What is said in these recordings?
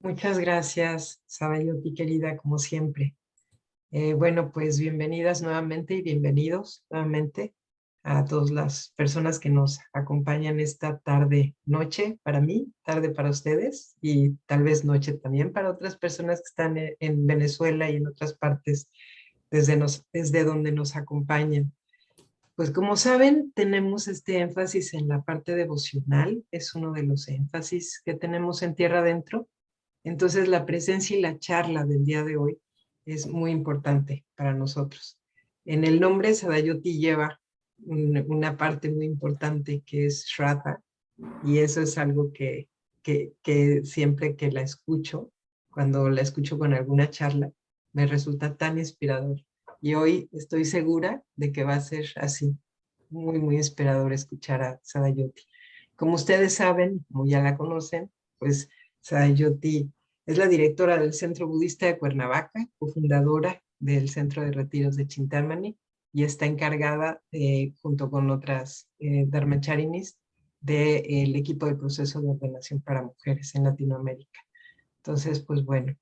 Muchas gracias, Sadayoti, querida, como siempre. Bueno, pues bienvenidas nuevamente y bienvenidos nuevamente a todas las personas que nos acompañan esta tarde, noche para mí, tarde para ustedes y tal vez noche también para otras personas que están en Venezuela y en otras partes desde donde nos acompañan. Pues como saben, tenemos este énfasis en la parte devocional, es uno de los énfasis que tenemos en Tierra Adentro. Entonces, la presencia y la charla del día de hoy es muy importante para nosotros. En el nombre, Sadayoti lleva una parte muy importante que es Shraddha, y eso es algo que siempre que la escucho, cuando la escucho con alguna charla, me resulta tan inspirador. Y hoy estoy segura de que va a ser así, muy, muy inspirador escuchar a Sadayoti. Como ustedes saben, como ya la conocen, pues Sadayoti es la directora del Centro Budista de Cuernavaca, cofundadora del Centro de Retiros de Chintamani, y está encargada, junto con otras dharmacharinis, del equipo de proceso de ordenación para mujeres en Latinoamérica. Entonces, pues bueno,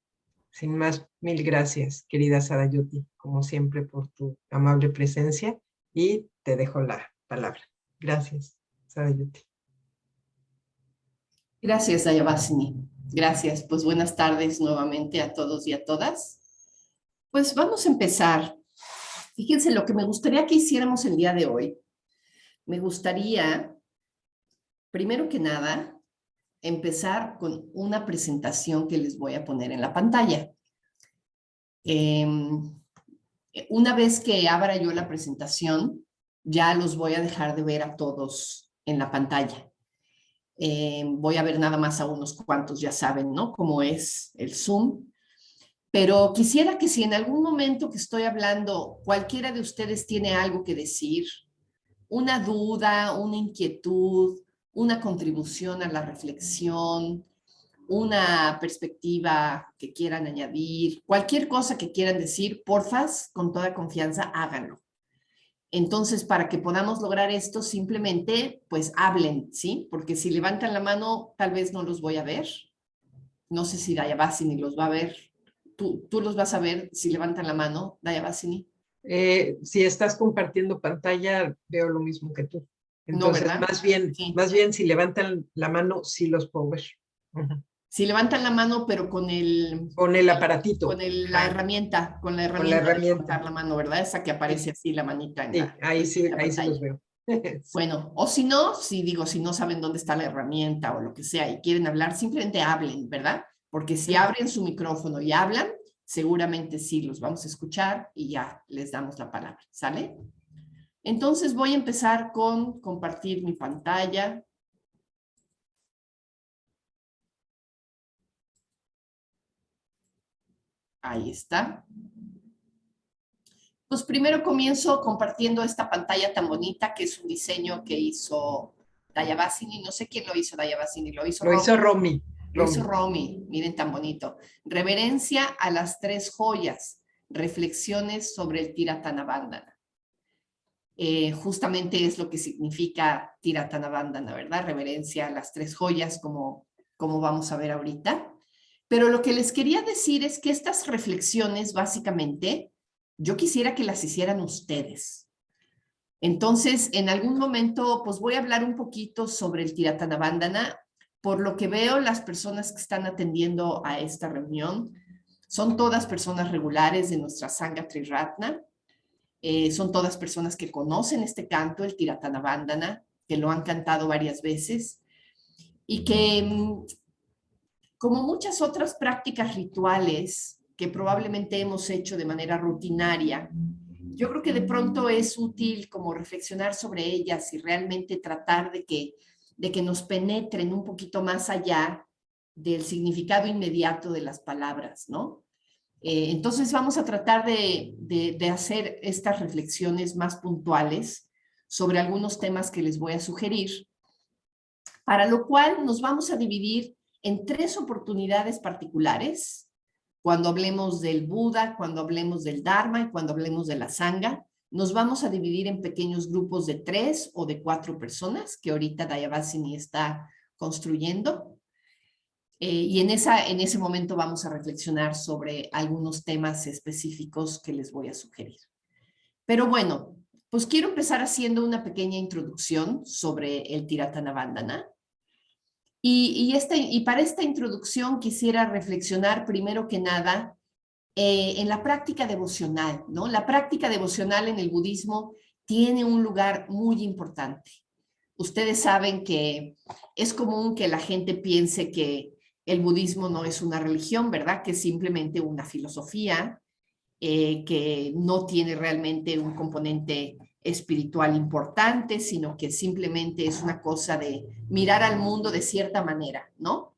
sin más, mil gracias, querida Sadayoti, como siempre, por tu amable presencia, y te dejo la palabra. Gracias, Sadayoti. Gracias, Dayabhasini. Gracias. Pues buenas tardes nuevamente a todos y a todas. Pues vamos a empezar. Fíjense lo que me gustaría que hiciéramos el día de hoy. Me gustaría, primero que nada, empezar con una presentación que les voy a poner en la pantalla. Una vez que abra yo la presentación, ya los voy a dejar de ver a todos en la pantalla. Voy a ver nada más a unos cuantos, ya saben, ¿no? Cómo es el Zoom. Pero quisiera que si en algún momento que estoy hablando, cualquiera de ustedes tiene algo que decir, una duda, una inquietud, una contribución a la reflexión, una perspectiva que quieran añadir, cualquier cosa que quieran decir, porfas, con toda confianza, háganlo. Entonces, para que podamos lograr esto, simplemente, pues hablen, ¿sí? Porque si levantan la mano, tal vez no los voy a ver. No sé si Dayabhasini los va a ver. ¿Tú los vas a ver si levantan la mano, Dayabhasini? Si estás compartiendo pantalla, veo lo mismo que tú. No, Entonces, ¿verdad? Sí. más bien, si levantan la mano, sí los puedo ver. Ujú. Si levantan la mano, pero Con el aparatito. la Ajá, herramienta, con la con la herramienta de herramienta. levantar la mano, ¿verdad? Esa que aparece Sí, así la manita en sí, en la ahí sí los pantalla. veo. Sí. Bueno, o si no, si no saben dónde está la herramienta o lo que sea y quieren hablar, simplemente hablen, ¿verdad? Porque si abren su micrófono y hablan, seguramente sí los vamos a escuchar y ya les damos la palabra, ¿sale? Entonces voy a empezar con compartir mi pantalla. Ahí está. Pues primero comienzo compartiendo esta pantalla tan bonita que es un diseño que hizo Dayabhasini. No sé quién lo hizo, Dayabhasini, lo hizo Lo Romy. hizo Romy. Lo hizo Romy. Romy, miren tan bonito. Reverencia a las tres joyas, reflexiones sobre el Tiratanabandana. Justamente es lo que significa Tiratanabandana, ¿verdad? Reverencia a las tres joyas, como vamos a ver ahorita. Pero lo que les quería decir es que estas reflexiones, básicamente, yo quisiera que las hicieran ustedes. Entonces, en algún momento, pues voy a hablar un poquito sobre el Tiratanabandana. Por lo que veo, las personas que están atendiendo a esta reunión son todas personas regulares de nuestra Sangha Triratna. Son todas personas que conocen este canto, el Tiratanabandana, que lo han cantado varias veces y que, como muchas otras prácticas rituales que probablemente hemos hecho de manera rutinaria, yo creo que de pronto es útil como reflexionar sobre ellas y realmente tratar de que nos penetren un poquito más allá del significado inmediato de las palabras, ¿no? Entonces vamos a tratar de hacer estas reflexiones más puntuales sobre algunos temas que les voy a sugerir, para lo cual nos vamos a dividir en tres oportunidades particulares, cuando hablemos del Buda, cuando hablemos del Dharma y cuando hablemos de la Sangha. Nos vamos a dividir en pequeños grupos de 3 o de 4 personas, que ahorita Dayabhasini está construyendo. Y en ese momento vamos a reflexionar sobre algunos temas específicos que les voy a sugerir. Pero bueno, pues quiero empezar haciendo una pequeña introducción sobre el Tiratana Bandhana. Y para esta introducción quisiera reflexionar primero que nada en la práctica devocional, ¿no? La práctica devocional en el budismo tiene un lugar muy importante. Ustedes saben que es común que la gente piense que el budismo no es una religión, ¿verdad? Que es simplemente una filosofía que no tiene realmente un componente espiritual importante, sino que simplemente es una cosa de mirar al mundo de cierta manera, ¿no?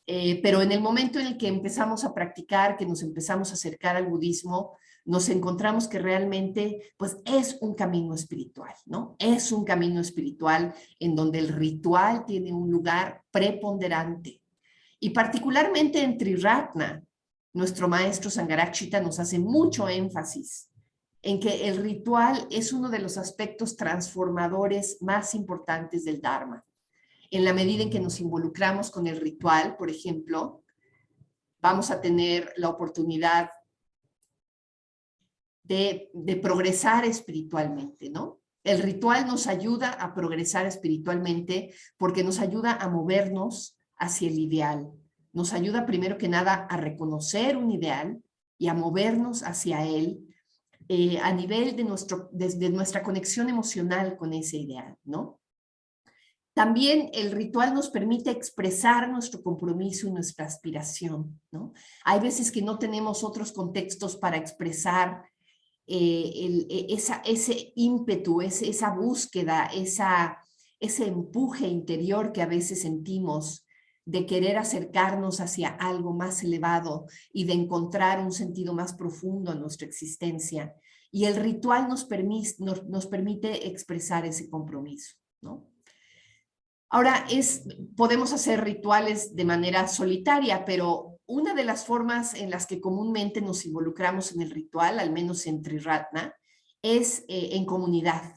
Pero en el momento en el que empezamos a practicar, que nos empezamos a acercar al budismo, nos encontramos que realmente pues es un camino espiritual, ¿no? Es un camino espiritual en donde el ritual tiene un lugar preponderante. Y particularmente en Triratna, nuestro maestro Sangharakshita nos hace mucho énfasis en que el ritual es uno de los aspectos transformadores más importantes del Dharma. En la medida en que nos involucramos con el ritual, por ejemplo, vamos a tener la oportunidad de progresar espiritualmente, ¿no? El ritual nos ayuda a progresar espiritualmente porque nos ayuda a movernos hacia el ideal. Nos ayuda primero que nada a reconocer un ideal y a movernos hacia él a nivel de nuestra conexión emocional con ese ideal, ¿no? También el ritual nos permite expresar nuestro compromiso y nuestra aspiración, ¿no? Hay veces que no tenemos otros contextos para expresar ese ímpetu, esa búsqueda, ese empuje interior que a veces sentimos de querer acercarnos hacia algo más elevado y de encontrar un sentido más profundo a nuestra existencia. Y el ritual nos permite expresar ese compromiso, ¿no? Ahora, podemos hacer rituales de manera solitaria, pero una de las formas en las que comúnmente nos involucramos en el ritual, al menos en Triratna, es en comunidad.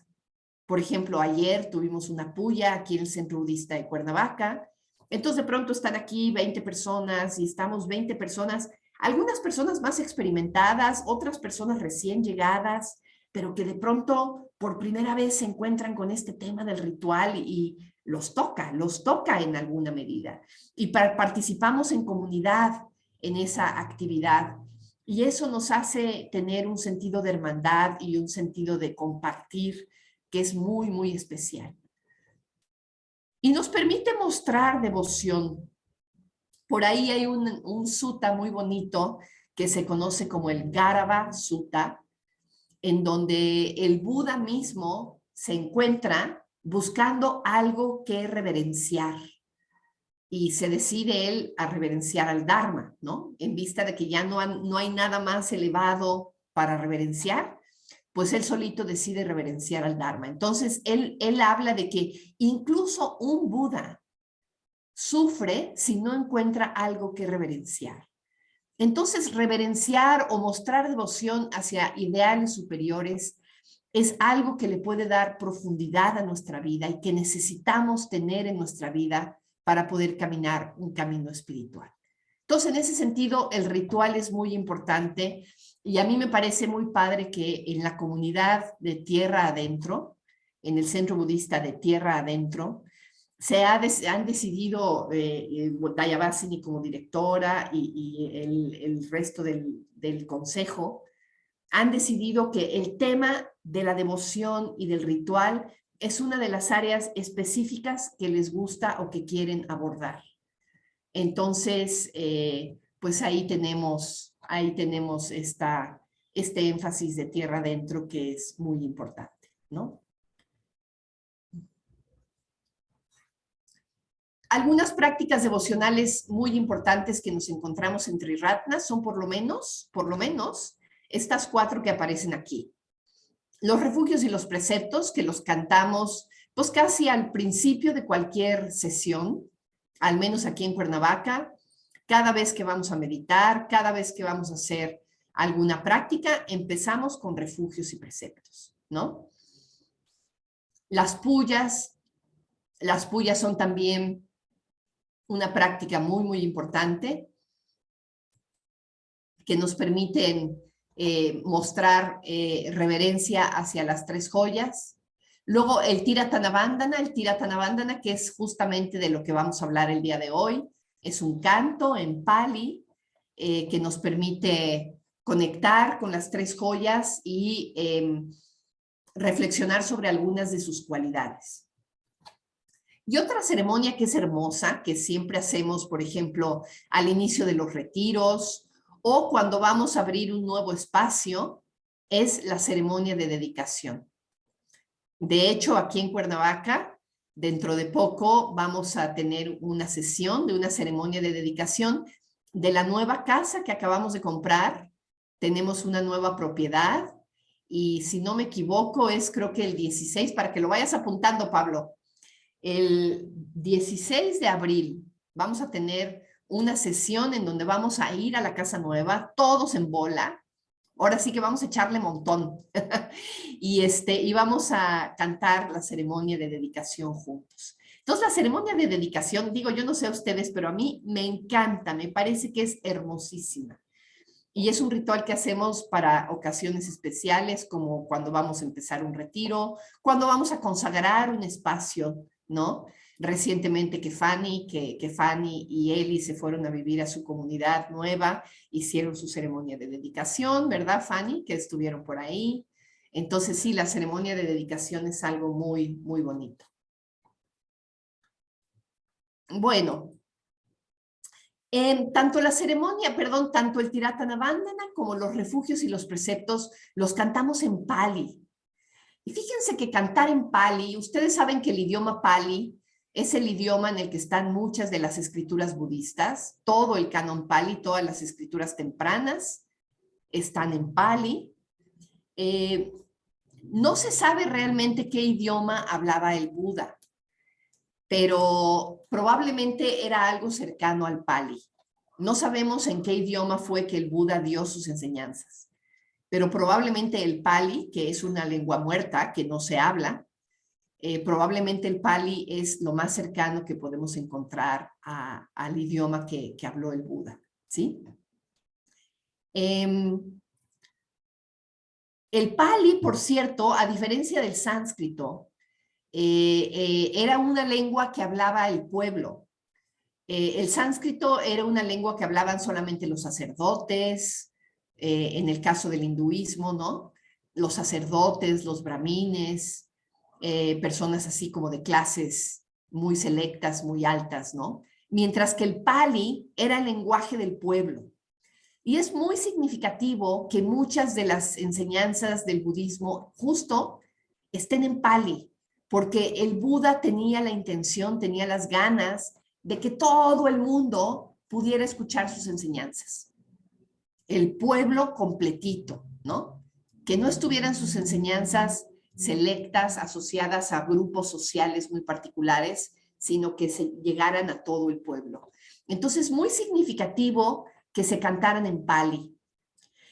Por ejemplo, ayer tuvimos una puya aquí en el Centro Budista de Cuernavaca. Entonces, de pronto están aquí 20 personas y estamos 20 personas, algunas personas más experimentadas, otras personas recién llegadas, pero que de pronto por primera vez se encuentran con este tema del ritual y los toca en alguna medida. Y participamos en comunidad en esa actividad. Y eso nos hace tener un sentido de hermandad y un sentido de compartir que es muy, muy especial. Y nos permite mostrar devoción. Por ahí hay un sutta muy bonito que se conoce como el Garava Sutta, en donde el Buda mismo se encuentra buscando algo que reverenciar. Y se decide él a reverenciar al Dharma, ¿no? En vista de que ya no hay nada más elevado para reverenciar, pues él solito decide reverenciar al Dharma. Entonces, él habla de que incluso un Buda sufre si no encuentra algo que reverenciar. Entonces, reverenciar o mostrar devoción hacia ideales superiores es algo que le puede dar profundidad a nuestra vida y que necesitamos tener en nuestra vida para poder caminar un camino espiritual. Entonces, en ese sentido, el ritual es muy importante y a mí me parece muy padre que en la comunidad de Tierra Adentro, en el Centro Budista de Tierra Adentro, han decidido Dayabhasini como directora y el resto del consejo han decidido que el tema de la devoción y del ritual es una de las áreas específicas que les gusta o que quieren abordar. Entonces, pues ahí tenemos este énfasis de tierra adentro que es muy importante, ¿no? Algunas prácticas devocionales muy importantes que nos encontramos en Triratna son por lo menos, estas 4 que aparecen aquí. Los refugios y los preceptos que los cantamos pues casi al principio de cualquier sesión, al menos aquí en Cuernavaca, cada vez que vamos a meditar, cada vez que vamos a hacer alguna práctica, empezamos con refugios y preceptos, ¿no? Las puyas son también una práctica muy, muy importante que nos permiten mostrar reverencia hacia las tres joyas. Luego el Tirtana Bandhana, que es justamente de lo que vamos a hablar el día de hoy, es un canto en Pali que nos permite conectar con las tres joyas y reflexionar sobre algunas de sus cualidades. Y otra ceremonia que es hermosa, que siempre hacemos, por ejemplo, al inicio de los retiros o cuando vamos a abrir un nuevo espacio, es la ceremonia de dedicación. De hecho, aquí en Cuernavaca, dentro de poco vamos a tener una sesión de una ceremonia de dedicación de la nueva casa que acabamos de comprar. Tenemos una nueva propiedad y si no me equivoco es creo que el 16, para que lo vayas apuntando, Pablo. El 16 de abril vamos a tener una sesión en donde vamos a ir a la casa nueva, todos en bola. Ahora sí que vamos a echarle montón. y vamos a cantar la ceremonia de dedicación juntos. Entonces, la ceremonia de dedicación, digo, yo no sé a ustedes, pero a mí me encanta, me parece que es hermosísima. Y es un ritual que hacemos para ocasiones especiales, como cuando vamos a empezar un retiro, cuando vamos a consagrar un espacio, ¿no? Recientemente que Fanny y Eli se fueron a vivir a su comunidad nueva, hicieron su ceremonia de dedicación, ¿verdad, Fanny? Que estuvieron por ahí. Entonces, sí, la ceremonia de dedicación es algo muy, muy bonito. Bueno, tanto la ceremonia, tanto el Tirtana Bandhana como los refugios y los preceptos los cantamos en Pali. Y fíjense que cantar en Pali, ustedes saben que el idioma Pali es el idioma en el que están muchas de las escrituras budistas, todo el canon Pali, todas las escrituras tempranas están en Pali. No se sabe realmente qué idioma hablaba el Buda, pero probablemente era algo cercano al Pali. No sabemos en qué idioma fue que el Buda dio sus enseñanzas, pero probablemente el Pali, que es una lengua muerta que no se habla, probablemente el Pali es lo más cercano que podemos encontrar al idioma que habló el Buda, ¿sí? El Pali, por cierto, a diferencia del sánscrito, era una lengua que hablaba el pueblo. El sánscrito era una lengua que hablaban solamente los sacerdotes, en el caso del hinduismo, ¿no? Los sacerdotes, los brahmines, personas así como de clases muy selectas, muy altas, ¿no? Mientras que el Pali era el lenguaje del pueblo. Y es muy significativo que muchas de las enseñanzas del budismo justo estén en Pali, porque el Buda tenía la intención, tenía las ganas de que todo el mundo pudiera escuchar sus enseñanzas. El pueblo completito, ¿no? Que no estuvieran sus enseñanzas selectas, asociadas a grupos sociales muy particulares, sino que se llegaran a todo el pueblo. Entonces, muy significativo que se cantaran en Pali.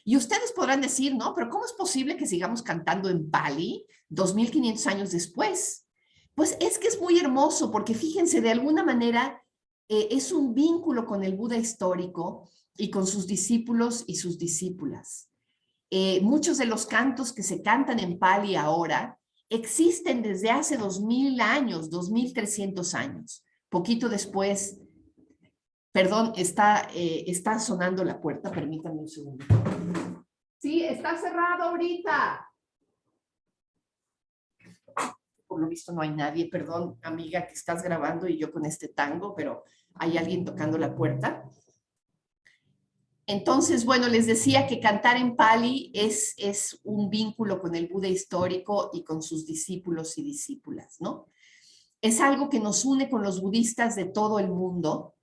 Y ustedes podrán decir, no, pero ¿cómo es posible que sigamos cantando en Pali 2500 años después? Pues es que es muy hermoso, porque fíjense, de alguna manera es un vínculo con el Buda histórico y con sus discípulos y sus discípulas. Muchos de los cantos que se cantan en Pali ahora existen desde hace 2000 años, 2300 años. Poquito después, perdón, está sonando la puerta, permítanme un segundo. Sí, está cerrado ahorita. Por lo visto no hay nadie, perdón, amiga, que estás grabando y yo con este tango, pero hay alguien tocando la puerta. Entonces, bueno, les decía que cantar en Pali es un vínculo con el Buda histórico y con sus discípulos y discípulas, ¿no? Es algo que nos une con los budistas de todo el mundo,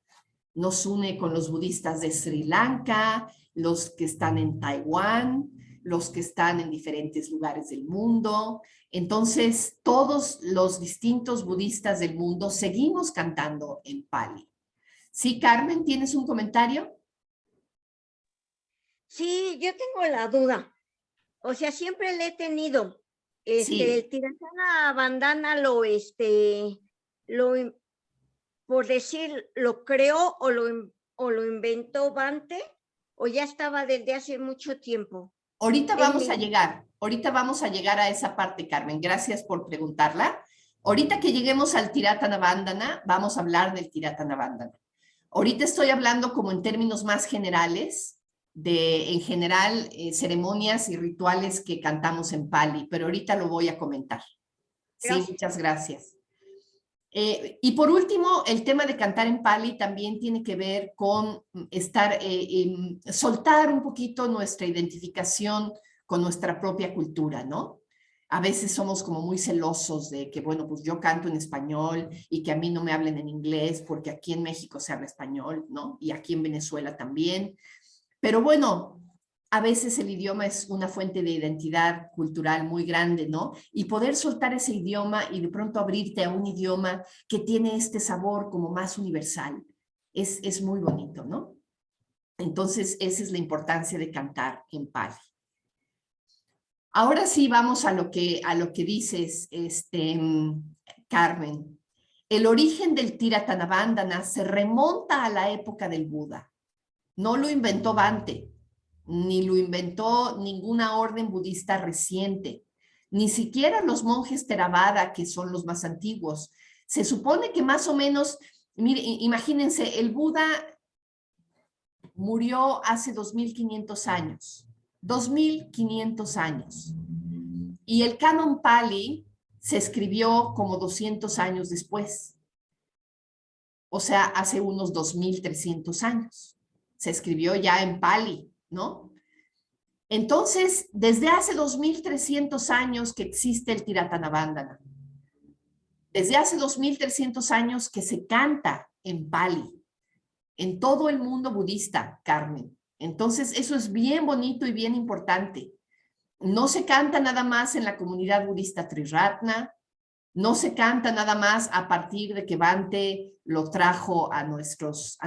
nos une con los budistas de Sri Lanka, los que están en Taiwán, los que están en diferentes lugares del mundo. Entonces, todos los distintos budistas del mundo seguimos cantando en Pali. Sí, Carmen, ¿tienes un comentario? Sí, yo tengo la duda. O sea, siempre le he tenido. Sí. El Tirtana Bandhana lo por decir, lo creó o lo inventó Bhante, o ya estaba desde hace mucho tiempo? Ahorita vamos a llegar a esa parte, Carmen. Gracias por preguntarla. Ahorita que lleguemos al Tiratana Bandhana, vamos a hablar del Tiratana Bandhana. Ahorita estoy hablando como en términos más generales, en general, ceremonias y rituales que cantamos en Pali, pero ahorita lo voy a comentar. Gracias. Sí, muchas gracias. Y por último, el tema de cantar en Pali también tiene que ver con soltar un poquito nuestra identificación con nuestra propia cultura, ¿no? A veces somos como muy celosos de que, bueno, pues yo canto en español y que a mí no me hablen en inglés porque aquí en México se habla español, ¿no? Y aquí en Venezuela también. Pero bueno, a veces el idioma es una fuente de identidad cultural muy grande, ¿no? Y poder soltar ese idioma y de pronto abrirte a un idioma que tiene este sabor como más universal, es muy bonito, ¿no? Entonces, esa es la importancia de cantar en Pali. Ahora sí vamos a lo que dices, Carmen. El origen del Tiratana Bandhana se remonta a la época del Buda. No lo inventó Bhante, ni lo inventó ninguna orden budista reciente, ni siquiera los monjes Theravada, que son los más antiguos. Se supone que más o menos, mire, imagínense, el Buda murió hace 2500 años. 2500 años. Y el canon Pali se escribió como 200 años después. O sea, hace unos 2300 años. Se escribió ya en Pali, ¿no? Entonces, desde hace 2300 años que existe el Tiratana Bandhana. Desde hace 2300 años que se canta en Pali, en todo el mundo budista, Carmen. Entonces, eso es bien bonito y bien importante. No se canta nada más en la comunidad budista Triratna, no se canta nada más a partir de que Bhante lo trajo a nuestras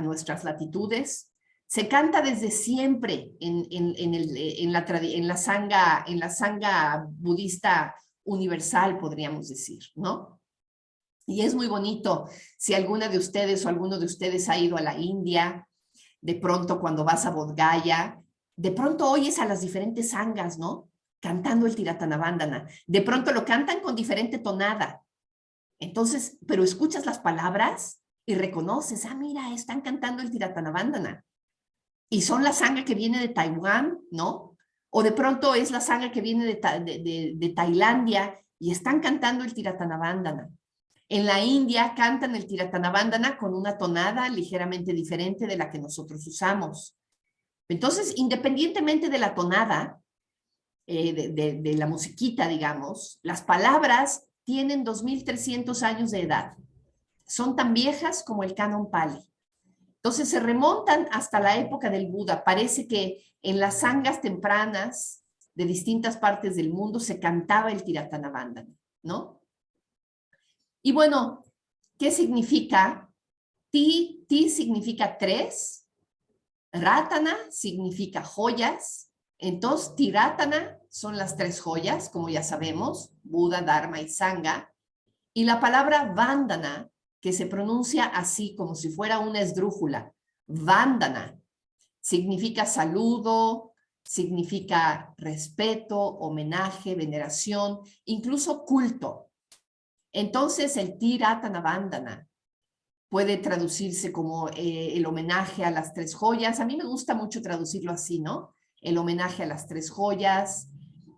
latitudes. Se canta desde siempre en la sangha budista universal, podríamos decir, ¿no? Y es muy bonito. Si alguna de ustedes o alguno de ustedes ha ido a la India, de pronto cuando vas a Bodh Gaya, de pronto oyes a las diferentes sanghas, ¿no? Cantando el Tiratana Bandhana. De pronto lo cantan con diferente tonada. Entonces, pero escuchas las palabras y reconoces, mira, están cantando el Tiratana Bandhana. Y son la sangha que viene de Taiwán, ¿no? O de pronto es la sangha que viene de Tailandia y están cantando el Tiratana Bandhana. En la India cantan el Tiratana Bandhana con una tonada ligeramente diferente de la que nosotros usamos. Entonces, independientemente de la tonada, de la musiquita, digamos, las palabras tienen 2300 años de edad. Son tan viejas como el canon Pali. Entonces se remontan hasta la época del Buda. Parece que en las sanghas tempranas de distintas partes del mundo se cantaba el Tiratana Bandhana, ¿no? Y bueno, ¿qué significa? Ti significa 3, Ratana significa joyas, entonces Tiratana son las 3 joyas, como ya sabemos, Buda, Dharma y Sangha, y la palabra Bandhana, que se pronuncia así como si fuera una esdrújula, Vandana, significa saludo, significa respeto, homenaje, veneración, incluso culto. Entonces el Tiratana Bandhana puede traducirse como el homenaje a las 3 joyas. A mí me gusta mucho traducirlo así, ¿no? El homenaje a las 3 joyas,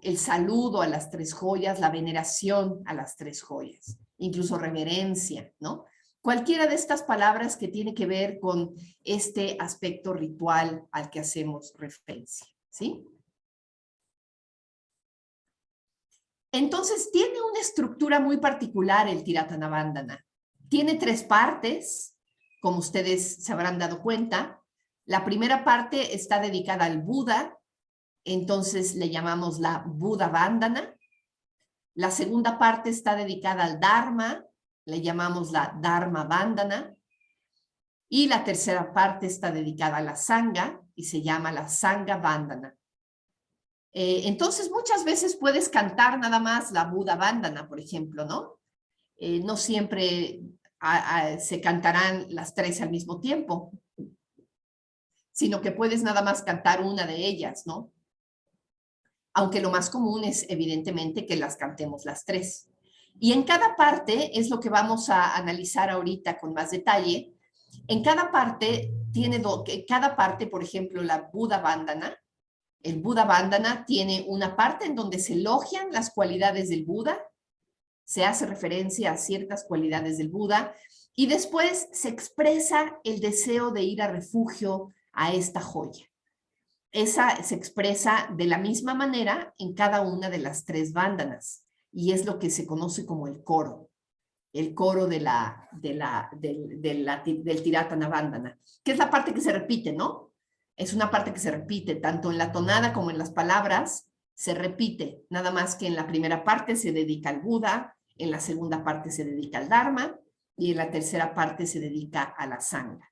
el saludo a las 3 joyas, la veneración a las 3 joyas, incluso reverencia, ¿no? Cualquiera de estas palabras que tiene que ver con este aspecto ritual al que hacemos referencia, ¿sí? Entonces, tiene una estructura muy particular el Tiratana Bandhana. Tiene 3 partes, como ustedes se habrán dado cuenta. La primera parte está dedicada al Buda, entonces le llamamos la Buda Bandhana. La segunda parte está dedicada al Dharma, le llamamos la Dharma Bandhana. Y la tercera parte está dedicada a la Sangha y se llama la Sangha Bandhana. Entonces, muchas veces puedes cantar nada más la Buda Bandhana, por ejemplo, ¿no? No siempre se cantarán las tres al mismo tiempo, sino que puedes nada más cantar una de ellas, ¿no? Aunque lo más común es evidentemente que las cantemos las tres. Y en cada parte, es lo que vamos a analizar ahorita con más detalle, en cada parte cada parte, por ejemplo, la Buddha Vandana, el Buddha Vandana tiene una parte en donde se elogian las cualidades del Buda, se hace referencia a ciertas cualidades del Buda, y después se expresa el deseo de ir a refugio a esta joya. Esa se expresa de la misma manera en cada una de las tres vándanas, y es lo que se conoce como el coro del Tiratana Vandana, que es la parte que se repite, ¿no? Es una parte que se repite, tanto en la tonada como en las palabras, se repite, nada más que en la primera parte se dedica al Buda, en la segunda parte se dedica al Dharma, y en la tercera parte se dedica a la Sangha.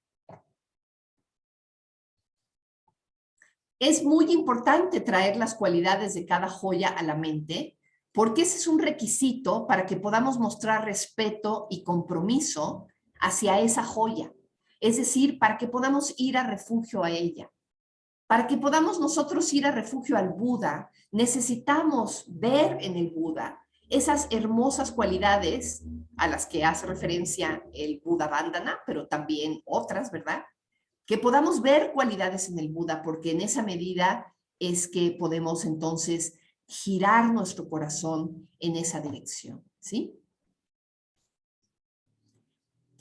Es muy importante traer las cualidades de cada joya a la mente, porque ese es un requisito para que podamos mostrar respeto y compromiso hacia esa joya. Es decir, para que podamos ir a refugio a ella. Para que podamos nosotros ir a refugio al Buda, necesitamos ver en el Buda esas hermosas cualidades a las que hace referencia el Buddha Vandana, pero también otras, ¿verdad? Que podamos ver cualidades en el Buda, porque en esa medida es que podemos entonces girar nuestro corazón en esa dirección, ¿sí?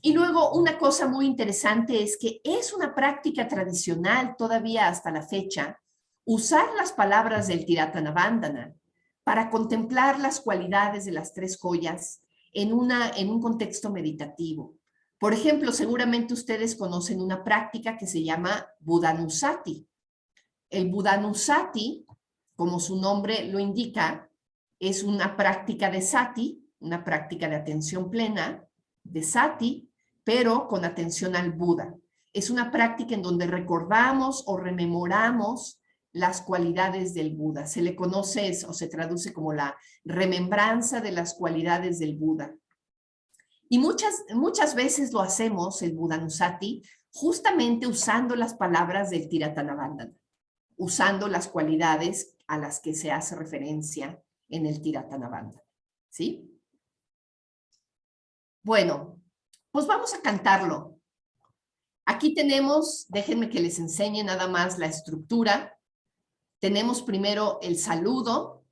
Y luego una cosa muy interesante es que es una práctica tradicional todavía hasta la fecha usar las palabras del Tiratana Vandana para contemplar las cualidades de las tres joyas en un contexto meditativo. Por ejemplo, seguramente ustedes conocen una práctica que se llama Buddhanusati. El Buddhanusati, como su nombre lo indica, es una práctica de sati, una práctica de atención plena, de sati, pero con atención al Buda. Es una práctica en donde recordamos o rememoramos las cualidades del Buda. Se le conoce o se traduce como la remembranza de las cualidades del Buda. Y muchas veces lo hacemos, el Buddhanusati, justamente usando las palabras del Tiratana Vandana, usando las cualidades a las que se hace referencia en el Tiratana Vandana. ¿Sí? Bueno, pues vamos a cantarlo. Aquí tenemos, déjenme que les enseñe nada más la estructura. Tenemos primero el saludo.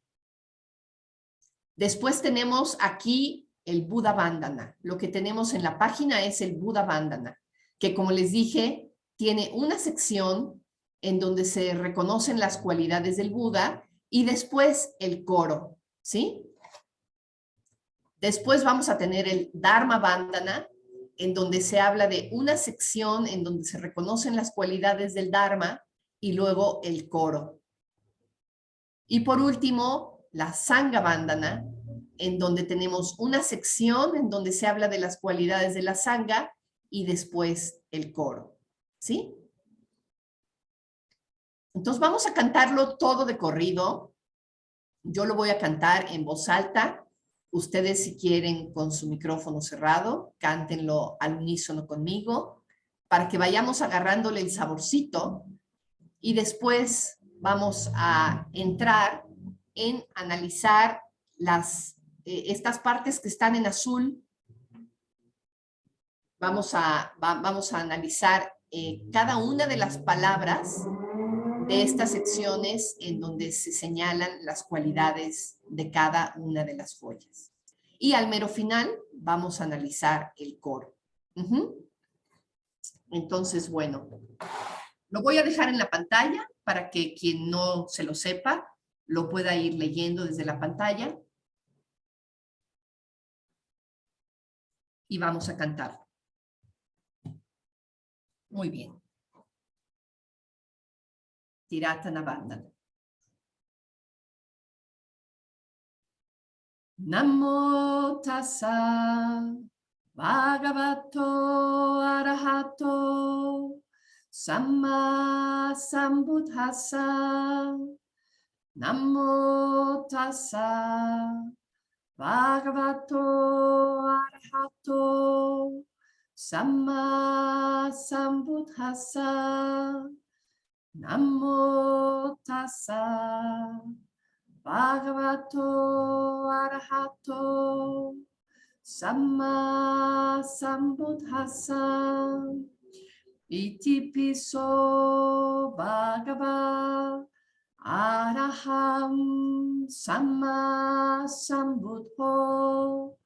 Después tenemos aquí el Buddha Vandana. Lo que tenemos en la página es el Buddha Vandana, que como les dije, tiene una sección en donde se reconocen las cualidades del Buda y después el coro, ¿sí? Después vamos a tener el Dharma Vandana, en donde se habla de una sección en donde se reconocen las cualidades del Dharma y luego el coro. Y por último, la Sangha Vandana, en donde tenemos una sección en donde se habla de las cualidades de la Sangha y después el coro, ¿sí? Entonces vamos a cantarlo todo de corrido. Yo lo voy a cantar en voz alta. Ustedes, si quieren, con su micrófono cerrado, cántenlo al unísono conmigo para que vayamos agarrándole el saborcito y después vamos a entrar en analizar estas partes que están en azul. Vamos a analizar cada una de las palabras de estas secciones en donde se señalan las cualidades de cada una de las joyas. Y al mero final vamos a analizar el coro. Entonces, bueno, lo voy a dejar en la pantalla para que quien no se lo sepa lo pueda ir leyendo desde la pantalla. Y vamos a cantar. Muy bien. Tiratana Vandana. Namo tassa bhagavato arahato samma sambuddhassa. Namo tassa Bhagavato Arahato Samma Sambuddhassa. Namo Tassa Bhagavato Arahato Samma Sambuddhassa. Iti piso Bhagava Araham Samma Sambuddho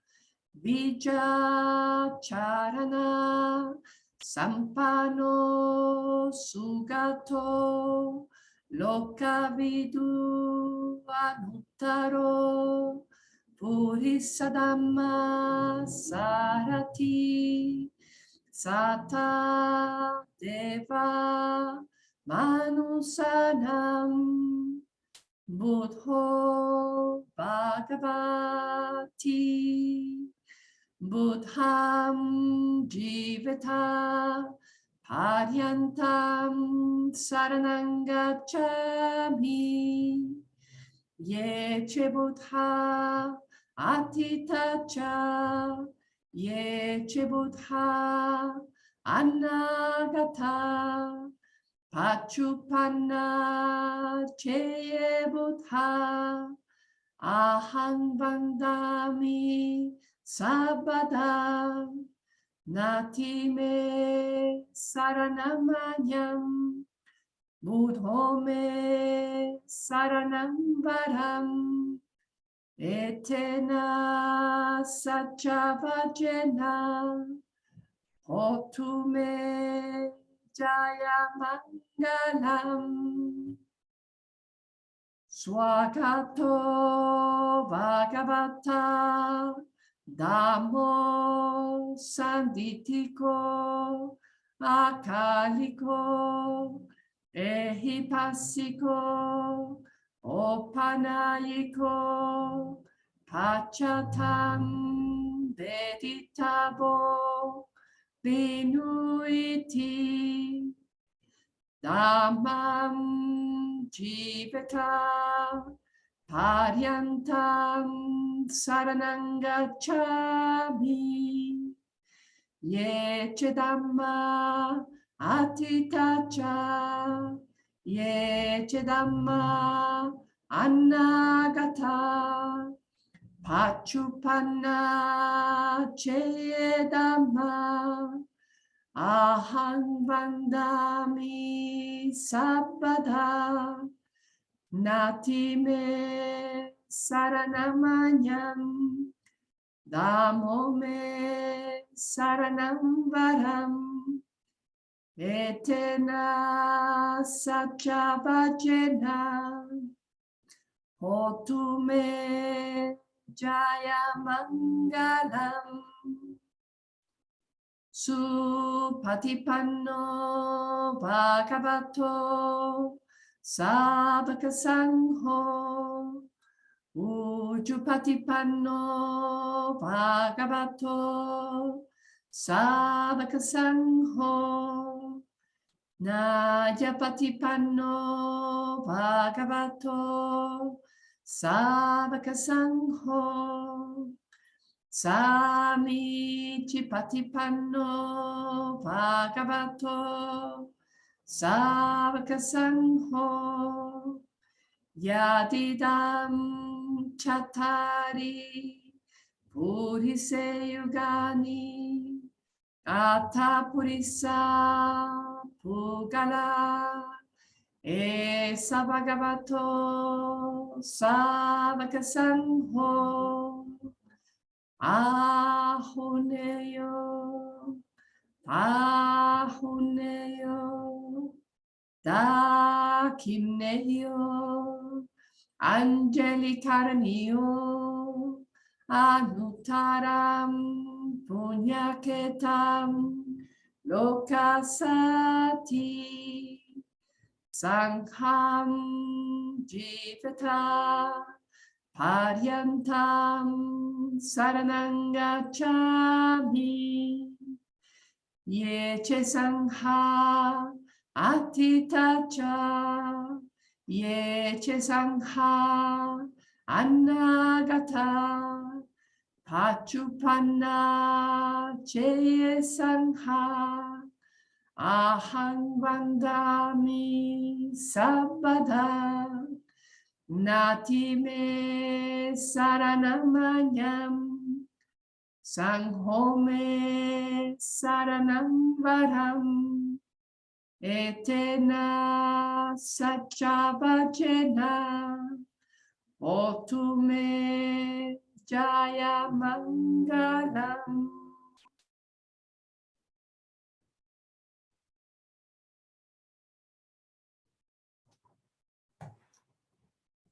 Vijacharana Sampano Sugato Lokavidu Anuttaro Purisadhamma Sarati Sata Deva Manusanam Buddho Bhagavati Buddham Jivata Paryantam Saranang Gacchami Yeche Buddha Atitacha Yeche Buddha Anagata Pachupanna Cheye Buddha Ahang Vandami Sabada Nati me Saranamanyam Buddho me Saranam Varam Etena Satchavajena Hotu me Jaya Mangalam Swagato Bhagavata Dhammo Sanditiko Akaliko Ehipasiko Opanayiko Pachatam Veditabo Vinuiti Dhammam Jivata Paryantam Saranang Gacchami Yeche Dhamma Atitacha Yeche Dhamma Anagata Pachupanna Cheye Dhamma Ahang Vandami Sabada Nati me Saranamanyam Dhammo me Saranam Varam Etena Satchavajena Hotu me Jaya Mangalam Supatipanno Bhagavato Sabaka Sangho Ujupatipanno Bhagavato Sabaka Sangho Najapatipanno Bhagavato Sabaka Sangho Samichi Patipanno Bhagavato Savaka Sangho Yadidam Chatari Purise Yugani Ata Purisa Pugala Esa Bhagavato Savaka Sangho Ahuneyo, Ahuneyo, Dakineyo, Angelikaranio, Anutaram, Punyaketam, Lokasati, Sangham, Jivata, Paryantam Saranang Gacchami Yeche Sangha Atitacha Yeche Sangha Anagata Pachupanna Cheye Sangha Aham Vandami Sabada Natime Saranamanyam Sanghome Saranam Varam Etena Sachavajena Otume Jaya Mangalam.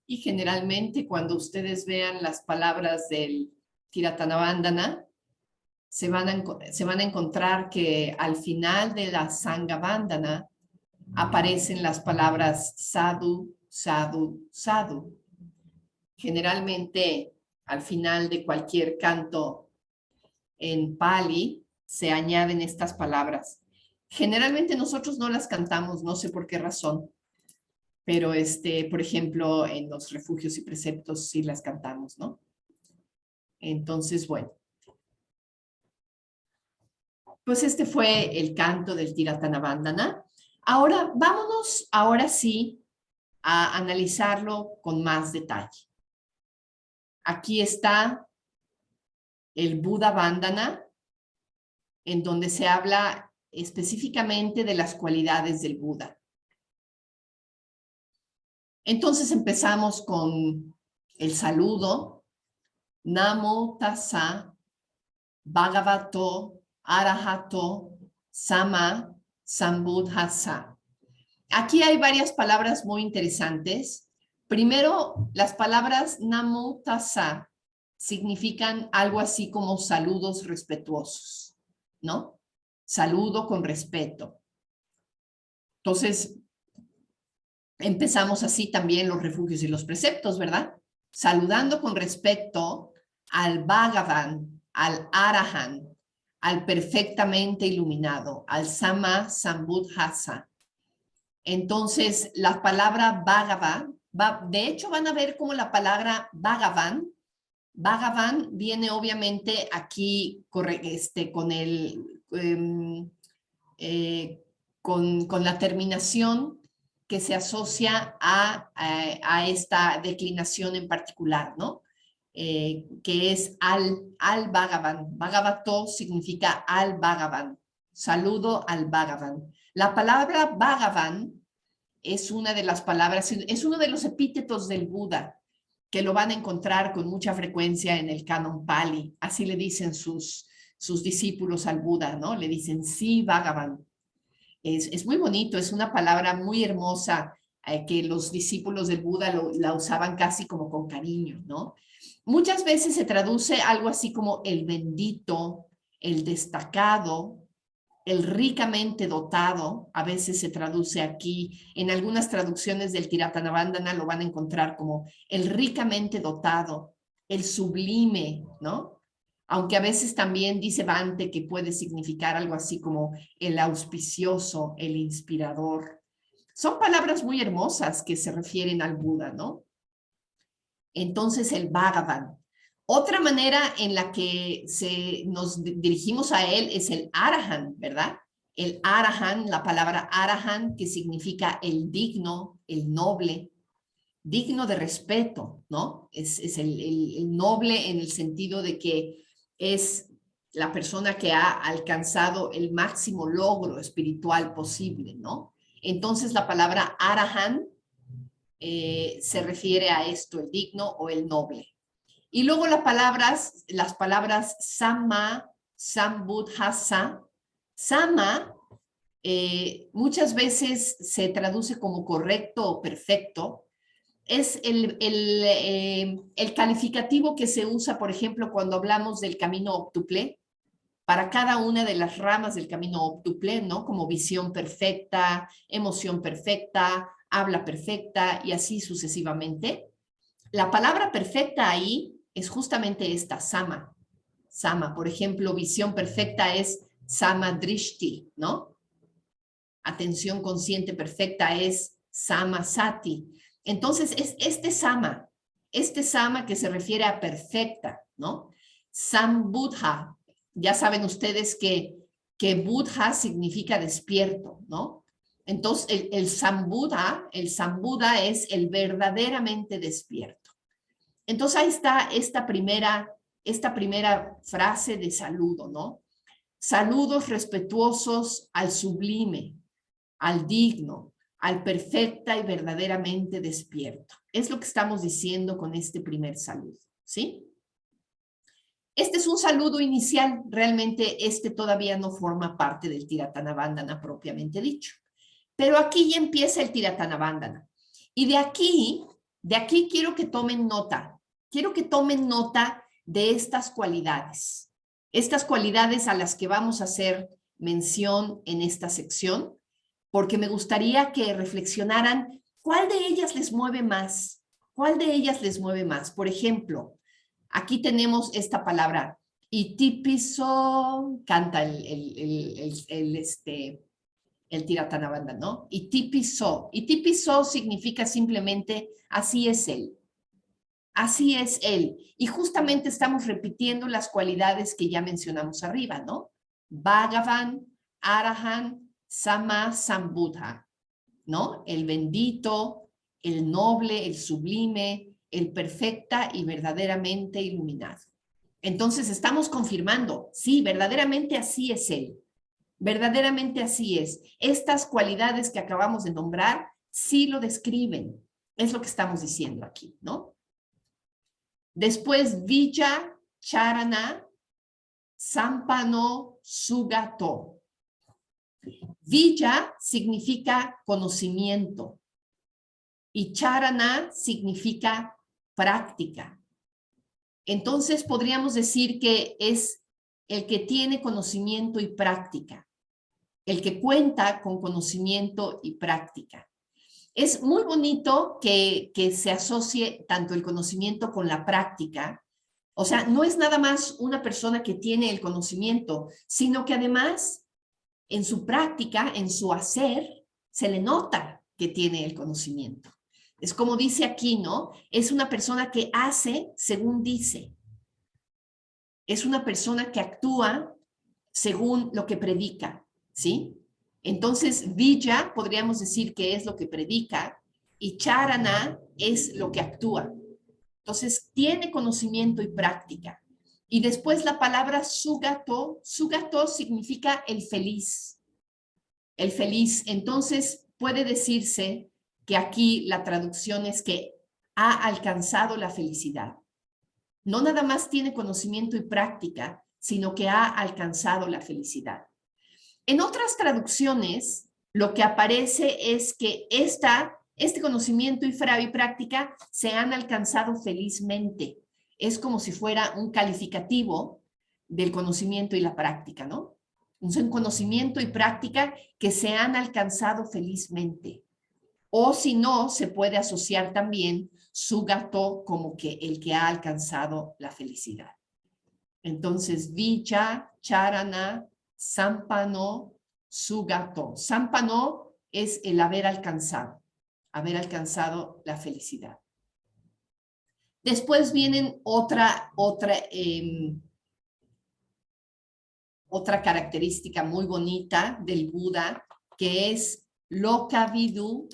Y generalmente cuando ustedes vean las palabras del Tiratanavandana, se van a encontrar que al final de la Sanghavandana aparecen las palabras sadhu, sadhu, sadhu. Generalmente al final de cualquier canto en Pali se añaden estas palabras. Generalmente nosotros no las cantamos, no sé por qué razón, pero por ejemplo, en los refugios y preceptos sí las cantamos, ¿no? Entonces, bueno. Pues este fue el canto del Tiratanavandana. Ahora, vámonos, ahora sí, a analizarlo con más detalle. Aquí está el Buddha Vandana, en donde se habla específicamente de las cualidades del Buda. Entonces empezamos con el saludo. Namo tassa bhagavato arahato sama sambuddhassa. Aquí hay varias palabras muy interesantes. Primero, las palabras Namo tassa significan algo así como saludos respetuosos, ¿no? Saludo con respeto. Entonces, empezamos así también los refugios y los preceptos, ¿verdad? Saludando con respeto al Bhagavan, al Arahan, al perfectamente iluminado, al Sama Sambuddhassa. Entonces, la palabra Bhagavan, de hecho van a ver cómo la palabra Bhagavan viene obviamente aquí con la terminación que se asocia a esta declinación en particular, ¿no? Que es al Bhagavan. Bhagavato significa al Bhagavan. Saludo al Bhagavan. La palabra Bhagavan es una de las palabras, es uno de los epítetos del Buda, que lo van a encontrar con mucha frecuencia en el canon Pali. Así le dicen sus discípulos al Buda, ¿no? Le dicen, sí, Bhagavan. Es muy bonito, es una palabra muy hermosa que los discípulos del Buda la usaban casi como con cariño, ¿no? Muchas veces se traduce algo así como el bendito, el destacado, el ricamente dotado. A veces se traduce aquí, en algunas traducciones del Tiratanavandana lo van a encontrar como el ricamente dotado, el sublime, ¿no? Aunque a veces también dice Bhante que puede significar algo así como el auspicioso, el inspirador. Son palabras muy hermosas que se refieren al Buda, ¿no? Entonces el Bhagavan. Otra manera en la que nos dirigimos a él es el Arahan, ¿verdad? El Arahan, la palabra Arahan, que significa el digno, el noble, digno de respeto, ¿no? Es el noble en el sentido de que es la persona que ha alcanzado el máximo logro espiritual posible, ¿no? Entonces la palabra Arahan se refiere a esto, el digno o el noble. Y luego las palabras Sama, Sambuddhassa. Sama muchas veces se traduce como correcto o perfecto. Es el calificativo que se usa, por ejemplo, cuando hablamos del camino óptuple, para cada una de las ramas del camino óptuple, ¿no? Como visión perfecta, emoción perfecta, habla perfecta y así sucesivamente. La palabra perfecta ahí es justamente esta, sama. Sama, por ejemplo, visión perfecta es samadrishti, ¿no? Atención consciente perfecta es samasati. Entonces, es este sama que se refiere a perfecta, ¿no? Sambuddha. Ya saben ustedes que Buddha significa despierto, ¿no? Entonces, el Sambuddha es el verdaderamente despierto. Entonces, ahí está esta primera frase de saludo, ¿no? Saludos respetuosos al sublime, al digno, al perfecta y verdaderamente despierto. Es lo que estamos diciendo con este primer saludo, ¿sí? Este es un saludo inicial, realmente este todavía no forma parte del Tiratana Bandhana propiamente dicho. Pero aquí ya empieza el Tiratana Bandhana. Y de aquí quiero que tomen nota. Quiero que tomen nota de estas cualidades a las que vamos a hacer mención en esta sección, porque me gustaría que reflexionaran cuál de ellas les mueve más. ¿Cuál de ellas les mueve más? Por ejemplo, aquí tenemos esta palabra, itipiso, canta el Tiratana Bandhana, ¿no? Itipiso. Itipiso significa simplemente así es él. Así es él. Y justamente estamos repitiendo las cualidades que ya mencionamos arriba, ¿no? Bhagavan, Arahan, Sama, Sambuddha, ¿no? El bendito, el noble, el sublime, el perfecta y verdaderamente iluminado. Entonces estamos confirmando, sí, verdaderamente así es él. Verdaderamente así es. Estas cualidades que acabamos de nombrar sí lo describen. Es lo que estamos diciendo aquí, ¿no? Después, Vijja, Charana, Sampano, Sugato. Vijja significa conocimiento y Charana significa práctica. Entonces podríamos decir que es el que tiene conocimiento y práctica, el que cuenta con conocimiento y práctica. Es muy bonito que se asocie tanto el conocimiento con la práctica. O sea, no es nada más una persona que tiene el conocimiento, sino que además en su práctica, en su hacer, se le nota que tiene el conocimiento. Es como dice aquí, ¿no? Es una persona que hace según dice. Es una persona que actúa según lo que predica, ¿sí? Entonces, Vijja podríamos decir que es lo que predica y Charana es lo que actúa. Entonces, tiene conocimiento y práctica. Y después la palabra Sugato, Sugato significa el feliz. El feliz. Entonces, puede decirse que aquí la traducción es que ha alcanzado la felicidad. No nada más tiene conocimiento y práctica, sino que ha alcanzado la felicidad. En otras traducciones, lo que aparece es que este conocimiento y práctica se han alcanzado felizmente. Es como si fuera un calificativo del conocimiento y la práctica, ¿no? Un conocimiento y práctica que se han alcanzado felizmente. O si no, se puede asociar también Sugato como que el que ha alcanzado la felicidad. Entonces, Vijja, Charana, Sampano, Sugato. Sampano es el haber alcanzado la felicidad. Después vienen otra característica muy bonita del Buda, que es Lokavidu.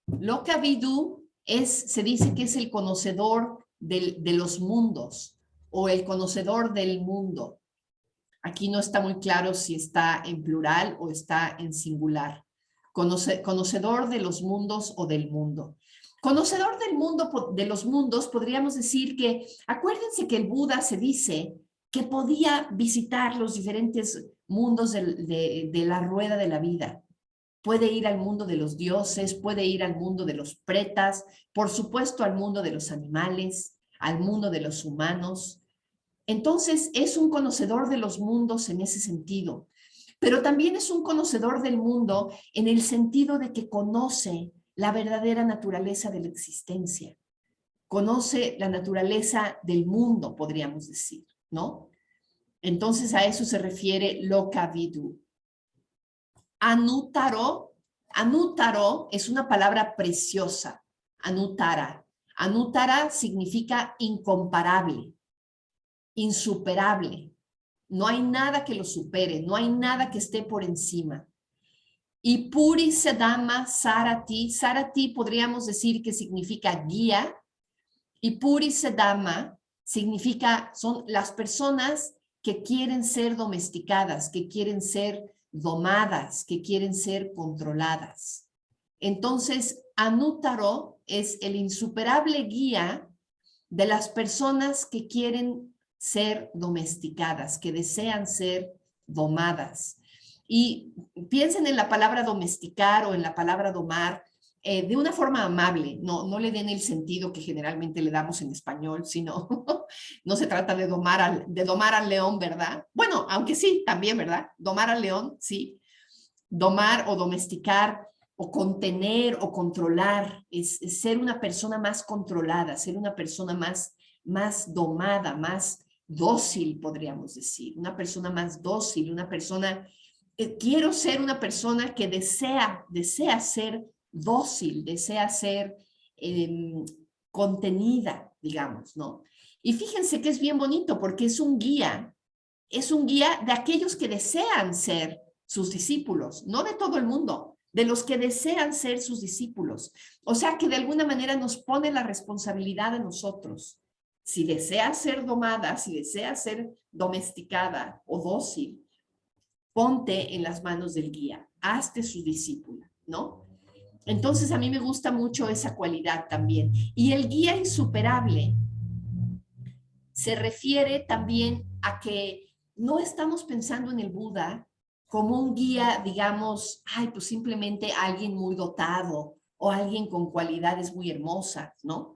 Lokavidu se dice que es el conocedor de los mundos o el conocedor del mundo. Aquí no está muy claro si está en plural o está en singular. Conocedor de los mundos o del mundo. Conocedor del mundo, de los mundos, podríamos decir que, acuérdense que el Buda se dice que podía visitar los diferentes mundos de la rueda de la vida. Puede ir al mundo de los dioses, puede ir al mundo de los pretas, por supuesto al mundo de los animales, al mundo de los humanos. Entonces es un conocedor de los mundos en ese sentido, pero también es un conocedor del mundo en el sentido de que conoce la verdadera naturaleza de la existencia, conoce la naturaleza del mundo, podríamos decir, ¿no? Entonces a eso se refiere Lokavidu. Anuttaro es una palabra preciosa, Anuttara. Anuttara significa incomparable. insuperable. No hay nada que lo supere, no hay nada que esté por encima. Y Puri Sedama Sarati, Sarati podríamos decir que significa guía, y Puri Sedama significa, son las personas que quieren ser domesticadas, que quieren ser domadas, que quieren ser controladas. Entonces, Anutaro es el insuperable guía de las personas que quieren ser domesticadas, que desean ser domadas. Y piensen en la palabra domesticar o en la palabra domar de una forma amable, no le den el sentido que generalmente le damos en español, sino no se trata de domar al león, ¿verdad? Bueno, aunque sí, también, ¿verdad? Domar al león, sí. Domar o domesticar o contener o controlar es ser una persona más controlada, ser una persona más domada, más dócil, podríamos decir, una persona más dócil, una persona, quiero ser una persona que desea ser dócil, desea ser contenida, digamos, ¿no? Y fíjense que es bien bonito porque es un guía de aquellos que desean ser sus discípulos, no de todo el mundo, de los que desean ser sus discípulos. O sea que de alguna manera nos pone la responsabilidad a nosotros. Si deseas ser domada, si deseas ser domesticada o dócil, ponte en las manos del guía, hazte su discípula, ¿no? Entonces a mí me gusta mucho esa cualidad también. Y el guía insuperable se refiere también a que no estamos pensando en el Buda como un guía, digamos, pues simplemente alguien muy dotado o alguien con cualidades muy hermosas, ¿no?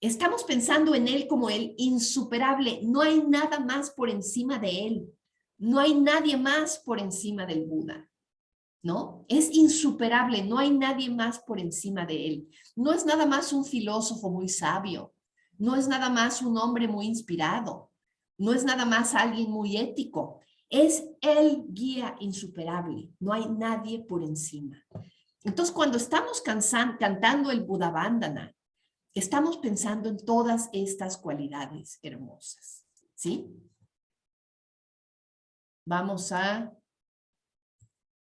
Estamos pensando en él como el insuperable. No hay nada más por encima de él. No hay nadie más por encima del Buda, ¿no? Es insuperable, no hay nadie más por encima de él. No es nada más un filósofo muy sabio, no es nada más un hombre muy inspirado, no es nada más alguien muy ético, es el guía insuperable, no hay nadie por encima. Entonces, cuando estamos cantando el Buddha Vandana, estamos pensando en todas estas cualidades hermosas, ¿sí? Vamos a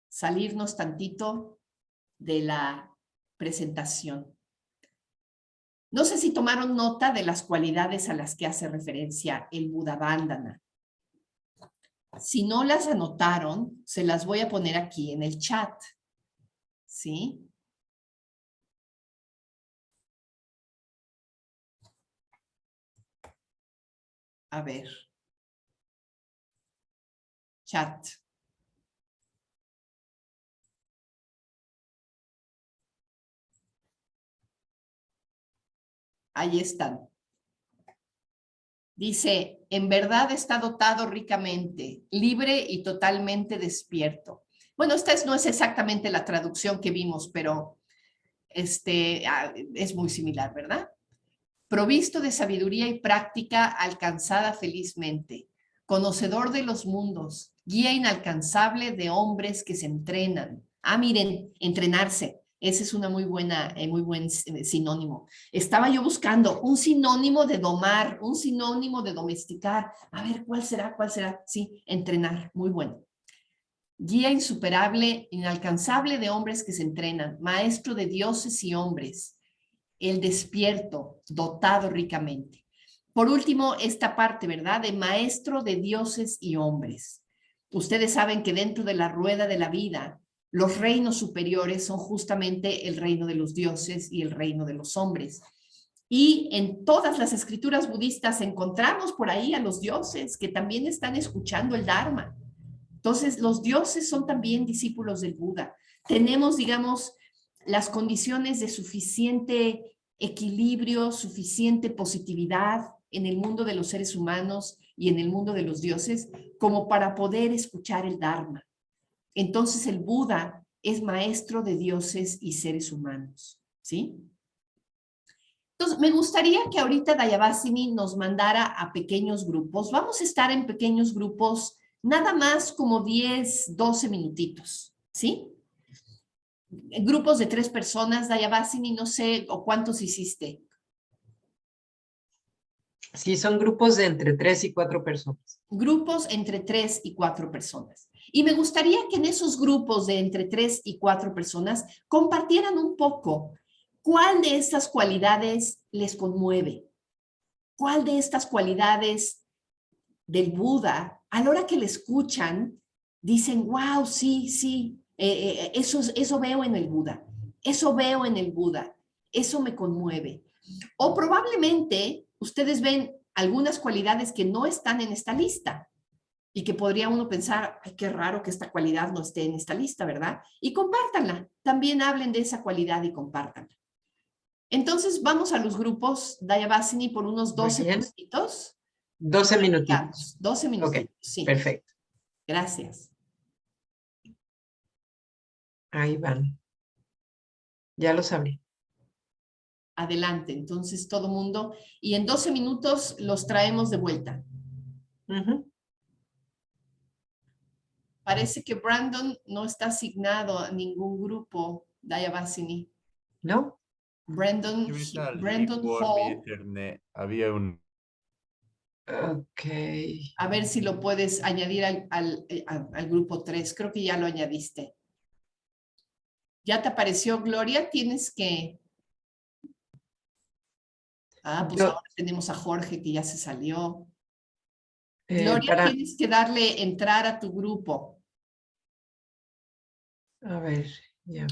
salirnos tantito de la presentación. No sé si tomaron nota de las cualidades a las que hace referencia el Buddha Vandana. Si no las anotaron, se las voy a poner aquí en el chat. ¿Sí? A ver. Chat. Ahí están. Dice, en verdad está dotado ricamente, libre y totalmente despierto. Bueno, esta no es exactamente la traducción que vimos, pero es muy similar, ¿verdad? Provisto de sabiduría y práctica alcanzada felizmente, conocedor de los mundos, guía inalcanzable de hombres que se entrenan. Miren, entrenarse. Ese es una muy buen sinónimo. Estaba yo buscando un sinónimo de domar, un sinónimo de domesticar. A ver, ¿cuál será? ¿Cuál será? Sí, entrenar. Muy bueno. Guía insuperable, inalcanzable de hombres que se entrenan, maestro de dioses y hombres, el despierto, dotado ricamente. Por último, esta parte, ¿verdad? De maestro de dioses y hombres. Ustedes saben que dentro de la rueda de la vida, los reinos superiores son justamente el reino de los dioses y el reino de los hombres. Y en todas las escrituras budistas encontramos por ahí a los dioses que también están escuchando el Dharma. Entonces, los dioses son también discípulos del Buda. Tenemos, digamos, las condiciones de suficiente equilibrio, suficiente positividad en el mundo de los seres humanos y en el mundo de los dioses como para poder escuchar el Dharma. Entonces el Buda es maestro de dioses y seres humanos, ¿sí? Entonces me gustaría que ahorita Dayabhasini nos mandara a pequeños grupos. Vamos a estar en pequeños grupos nada más como 10, 12 minutitos, ¿sí? Grupos de 3 personas, Dayabhasini, no sé, o cuántos hiciste. Sí, son grupos de entre 3 y 4 personas. Grupos entre 3 y 4 personas. Y me gustaría que en esos grupos de entre 3 y 4 personas compartieran un poco cuál de estas cualidades les conmueve, cuál de estas cualidades del Buda, a la hora que le escuchan, dicen, wow, sí, sí, eso veo en el Buda, eso veo en el Buda, eso me conmueve. O probablemente ustedes ven algunas cualidades que no están en esta lista y que podría uno pensar, ay, qué raro que esta cualidad no esté en esta lista, ¿verdad? Y compártanla, también hablen de esa cualidad y compártanla. Entonces vamos a los grupos, Dayabhasini, por unos 12 minutitos. 12 minutitos. 12 minutitos, Ok, sí. perfecto. Gracias. Ahí van. Ya los abrí. Adelante, entonces todo mundo. Y en 12 minutos los traemos de vuelta. Parece que Brandon no está asignado a ningún grupo, Dayabhasini. ¿No? Brandon Por mi Hall. internet había un... Ok. A ver si lo puedes añadir al grupo 3. Creo que ya lo añadiste. ¿Ya te apareció Gloria? Tienes que... Ah, pues ahora tenemos a Jorge que ya se salió. Gloria, tienes que darle entrar a tu grupo. A ver.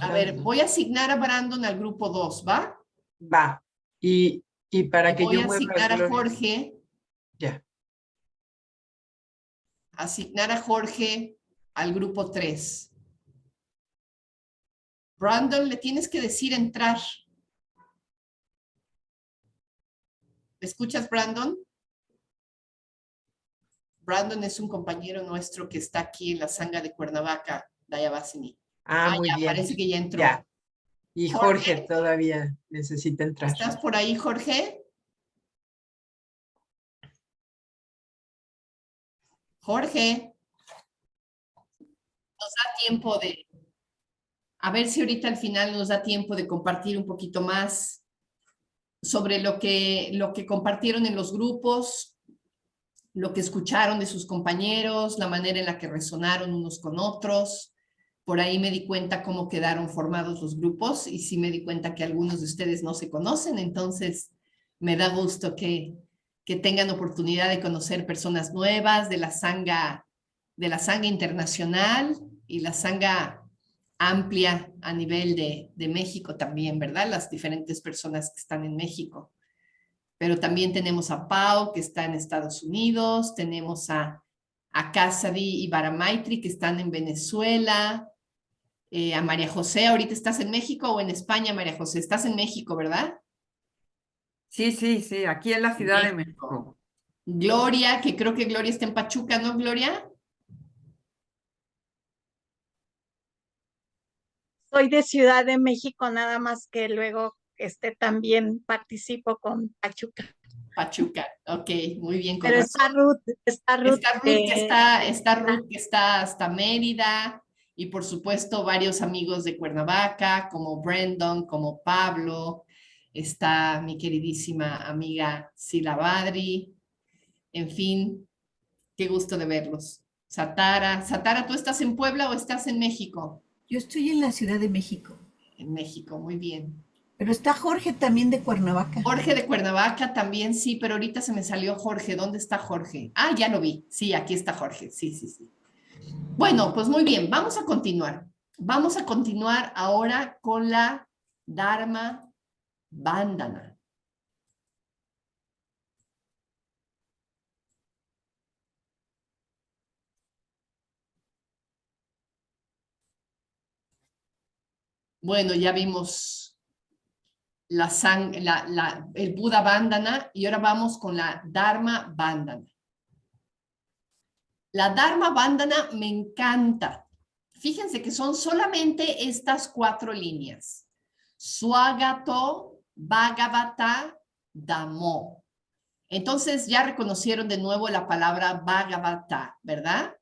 A ver, voy a asignar a Brandon al grupo 2, ¿va? Va. Y para que voy yo a mueva asignar a Gloria. Jorge. Ya. Asignar a Jorge al grupo 3. Brandon, le tienes que decir entrar. ¿Me escuchas, Brandon? Brandon es un compañero nuestro que está aquí en la Sangha de Cuernavaca, Dayabhasini. Muy ya, bien. parece que ya entró. Ya. Y Jorge todavía necesita entrar. ¿Estás por ahí, Jorge? Jorge. Nos da tiempo de... A ver si ahorita al final nos da tiempo de compartir un poquito más sobre lo que compartieron en los grupos, lo que escucharon de sus compañeros, la manera en la que resonaron unos con otros. Por ahí me di cuenta cómo quedaron formados los grupos y sí me di cuenta que algunos de ustedes no se conocen, entonces me da gusto que tengan oportunidad de conocer personas nuevas de la Sangha internacional y la Sangha amplia a nivel de México también, ¿verdad? Las diferentes personas que están en México. Pero también tenemos a Pau, que está en Estados Unidos, tenemos a Kasadi y Baramaitri, que están en Venezuela, a María José, ¿ahorita estás en México o en España, María José? Estás en México, ¿verdad? Sí, sí, sí, aquí en la Ciudad de México. Gloria, que creo que Gloria está en Pachuca, ¿no, Gloria? Soy de Ciudad de México, nada más que luego también participo con Pachuca. Pachuca, ok, muy bien. Pero está Ruth que está hasta Mérida y por supuesto varios amigos de Cuernavaca, como Brandon, como Pablo, está mi queridísima amiga Sila Badri, en fin, qué gusto de verlos. Satara, ¿tú estás en Puebla o estás en México? Yo estoy en la Ciudad de México. En México, muy bien. Pero está Jorge también de Cuernavaca. Jorge de Cuernavaca también, sí, pero ahorita se me salió Jorge. ¿Dónde está Jorge? Ah, ya lo vi. Sí, aquí está Jorge. Sí, sí, sí. Bueno, pues muy bien, vamos a continuar. Vamos a continuar ahora con la Dharma Bandhana. Bueno, ya vimos el Buda Bandhana y ahora vamos con la Dharma Bandhana. La Dharma Bandhana me encanta. Fíjense que son solamente estas 4 líneas. Swagato, Bhagavata, Dhammo. Entonces ya reconocieron de nuevo la palabra Bhagavata, ¿verdad?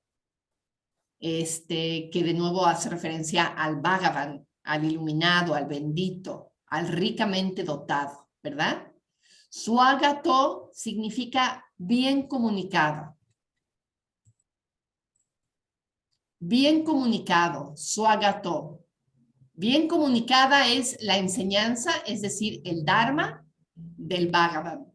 Que de nuevo hace referencia al Bhagavan, al iluminado, al bendito, al ricamente dotado, ¿verdad? Suagato significa bien comunicado. Bien comunicado, suagato. Bien comunicada es la enseñanza, es decir, el Dharma del Bhagavan,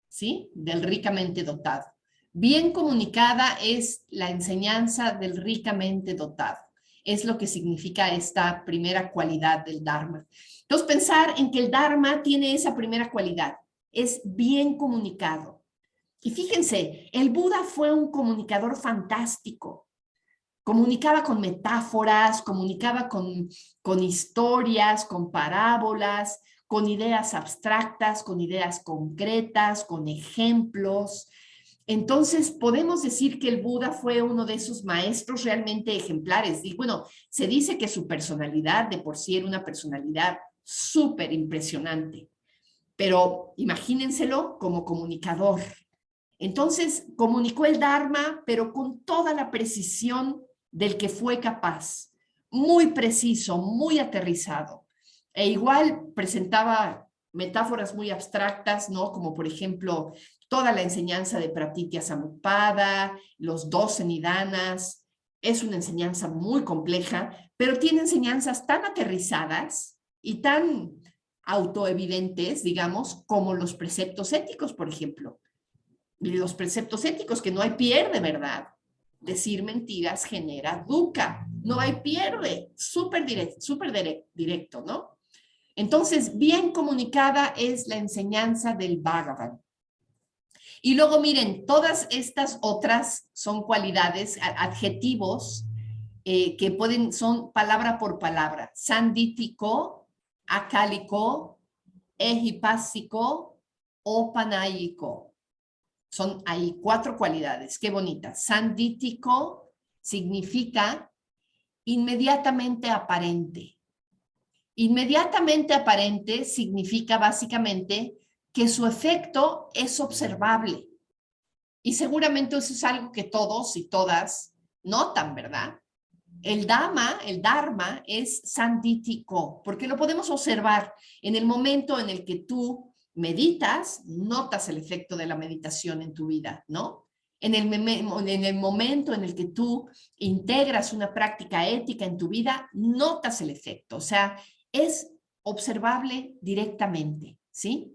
¿sí? Del ricamente dotado. Bien comunicada es la enseñanza del ricamente dotado. Es lo que significa esta primera cualidad del Dharma. Entonces, pensar en que el Dharma tiene esa primera cualidad. Es bien comunicado. Y fíjense, el Buda fue un comunicador fantástico. Comunicaba con metáforas, comunicaba con historias, con parábolas, con ideas abstractas, con ideas concretas, con ejemplos. Entonces, podemos decir que el Buda fue uno de esos maestros realmente ejemplares. Y bueno, se dice que su personalidad de por sí era una personalidad súper impresionante. Pero imagínenselo como comunicador. Entonces, comunicó el Dharma, pero con toda la precisión del que fue capaz. Muy preciso, muy aterrizado. E igual presentaba metáforas muy abstractas, ¿no? Como por ejemplo, toda la enseñanza de Pratitya Samutpada, los 12 nidanas. Es una enseñanza muy compleja, pero tiene enseñanzas tan aterrizadas y tan autoevidentes, digamos, como los preceptos éticos, por ejemplo. Los preceptos éticos, que no hay pierde, ¿verdad? Decir mentiras genera dukkha. No hay pierde. Súper directo, ¿no? Entonces, bien comunicada es la enseñanza del Bhagavan. Y luego miren, todas estas otras son cualidades, adjetivos, que son palabra por palabra. Sandítico, acálico, ejipásico, opanáyico. Son ahí 4 cualidades, qué bonitas. Sandítico significa inmediatamente aparente. Inmediatamente aparente significa básicamente que su efecto es observable. Y seguramente eso es algo que todos y todas notan, ¿verdad? El Dharma es sandítico, porque lo podemos observar en el momento en el que tú meditas, notas el efecto de la meditación en tu vida, ¿no? En el momento en el que tú integras una práctica ética en tu vida, notas el efecto, o sea, es observable directamente, ¿sí?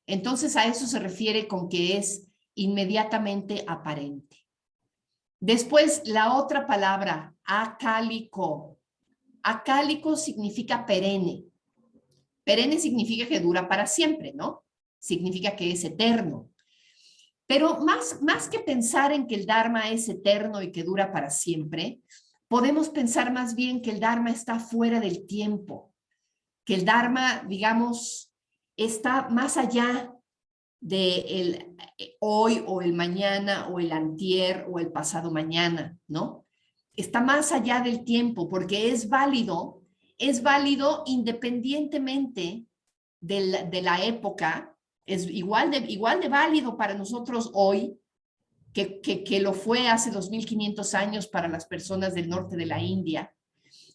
Entonces a eso se refiere con que es inmediatamente aparente. Después, la otra palabra, acálico. Acálico significa perenne. Perenne significa que dura para siempre, ¿no? Significa que es eterno. Pero más que pensar en que el Dharma es eterno y que dura para siempre, podemos pensar más bien que el Dharma está fuera del tiempo, que el Dharma, digamos, está más allá de el hoy o el mañana o el antier o el pasado mañana, ¿no? Está más allá del tiempo porque es válido independientemente de la época, es igual de válido para nosotros hoy que lo fue hace 2500 años para las personas del norte de la India.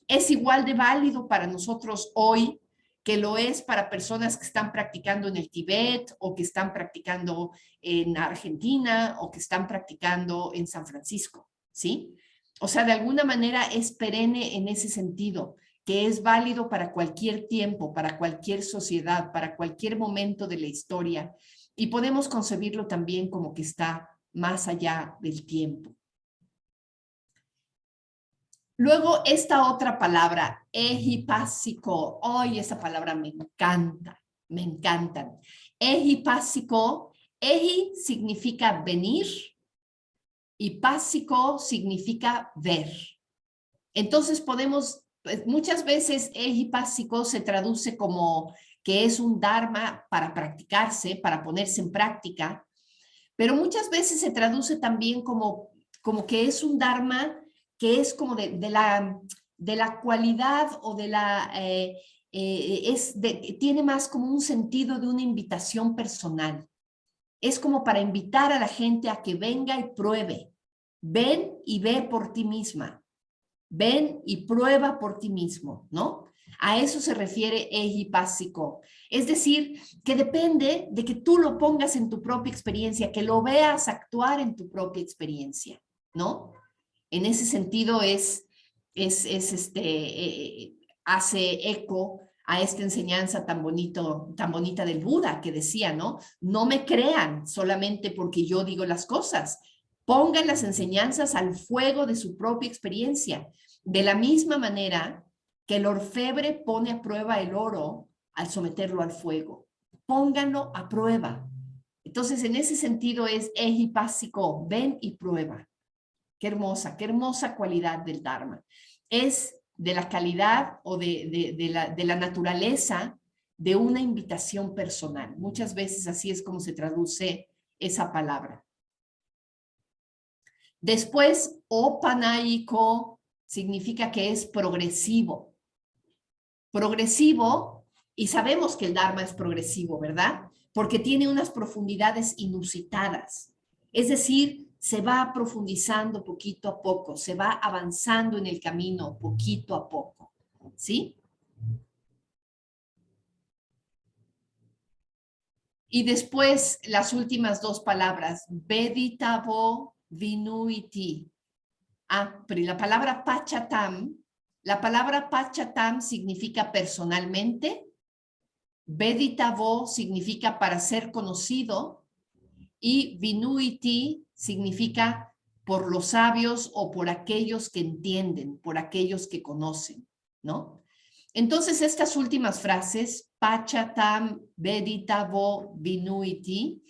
Es igual de válido para nosotros hoy que lo es para personas que están practicando en el Tíbet o que están practicando en Argentina o que están practicando en San Francisco, ¿sí? O sea, de alguna manera es perenne en ese sentido, que es válido para cualquier tiempo, para cualquier sociedad, para cualquier momento de la historia. Y podemos concebirlo también como que está más allá del tiempo. Luego, esta otra palabra, ejipásico. ¡Ay, esa palabra me encanta! Me encantan. Ejipásico, eji significa venir y pásico significa ver. Entonces muchas veces ejipásico se traduce como que es un dharma para practicarse, para ponerse en práctica, pero muchas veces se traduce también como que es un dharma que es como de la cualidad o de la, tiene más como un sentido de una invitación personal. Es como para invitar a la gente a que venga y pruebe. Ven y ve por ti misma. Ven y prueba por ti mismo, ¿no? A eso se refiere ehipásico. Es decir, que depende de que tú lo pongas en tu propia experiencia, que lo veas actuar en tu propia experiencia, ¿no? En ese sentido hace eco a esta enseñanza tan bonita del Buda que decía, ¿no? No me crean solamente porque yo digo las cosas. Pongan las enseñanzas al fuego de su propia experiencia. De la misma manera que el orfebre pone a prueba el oro al someterlo al fuego. Pónganlo a prueba. Entonces, en ese sentido es ehipásico, ven y prueba. Qué hermosa cualidad del Dharma. Es de la calidad o de la naturaleza de una invitación personal. Muchas veces así es como se traduce esa palabra. Después, opanaiko significa que es progresivo. Progresivo, y sabemos que el Dharma es progresivo, ¿verdad? Porque tiene unas profundidades inusitadas. Es decir, se va profundizando poquito a poco, se va avanzando en el camino poquito a poco, ¿sí? Y después las últimas dos palabras, veditavo vinuiti. Pero la palabra pachatam significa personalmente, veditavo significa para ser conocido y vinuiti significa por los sabios o por aquellos que entienden, por aquellos que conocen, ¿no? Entonces estas últimas frases, pachatam, veditavo, vinuiti,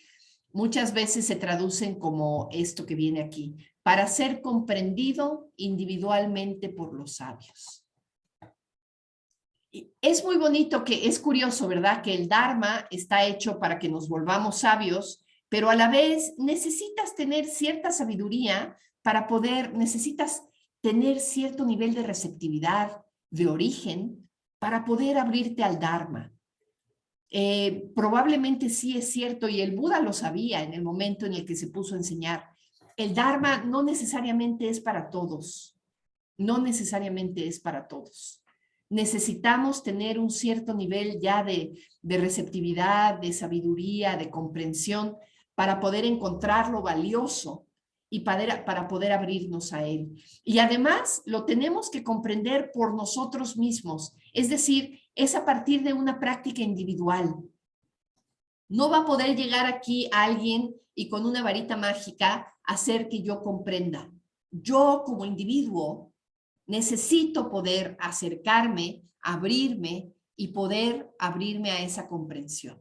muchas veces se traducen como esto que viene aquí, para ser comprendido individualmente por los sabios. Y es muy bonito es curioso, ¿verdad? Que el Dharma está hecho para que nos volvamos sabios, pero a la vez necesitas tener cierta sabiduría necesitas tener cierto nivel de receptividad, de origen, para poder abrirte al Dharma. Probablemente sí es cierto, y el Buda lo sabía en el momento en el que se puso a enseñar. El Dharma no necesariamente es para todos. No necesariamente es para todos. Necesitamos tener un cierto nivel ya de receptividad, de sabiduría, de comprensión, para poder encontrar lo valioso y para poder abrirnos a él. Y además lo tenemos que comprender por nosotros mismos. Es decir, es a partir de una práctica individual. No va a poder llegar aquí alguien y con una varita mágica hacer que yo comprenda. Yo como individuo necesito poder acercarme, abrirme y poder abrirme a esa comprensión.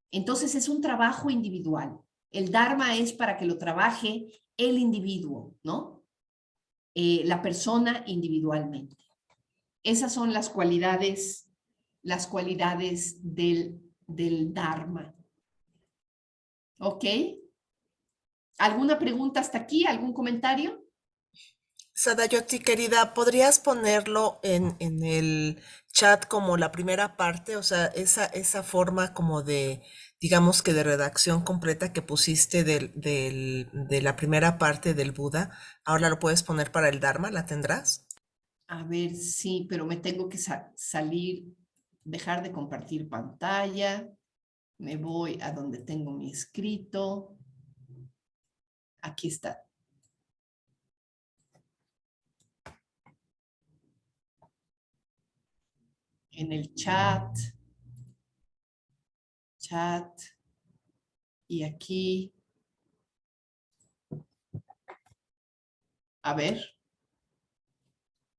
Entonces es un trabajo individual. El Dharma es para que lo trabaje el individuo, ¿no? La persona individualmente. Esas son las cualidades del Dharma. ¿Ok? ¿Alguna pregunta hasta aquí? ¿Algún comentario? Sadayoti, querida, ¿podrías ponerlo en el chat como la primera parte? O sea, esa forma como de, digamos que de redacción completa que pusiste de la primera parte del Buda, ¿ahora lo puedes poner para el Dharma? ¿La tendrás? A ver, sí, pero me tengo que salir, dejar de compartir pantalla. Me voy a donde tengo mi escrito. Aquí está. En el chat. Y aquí. A ver.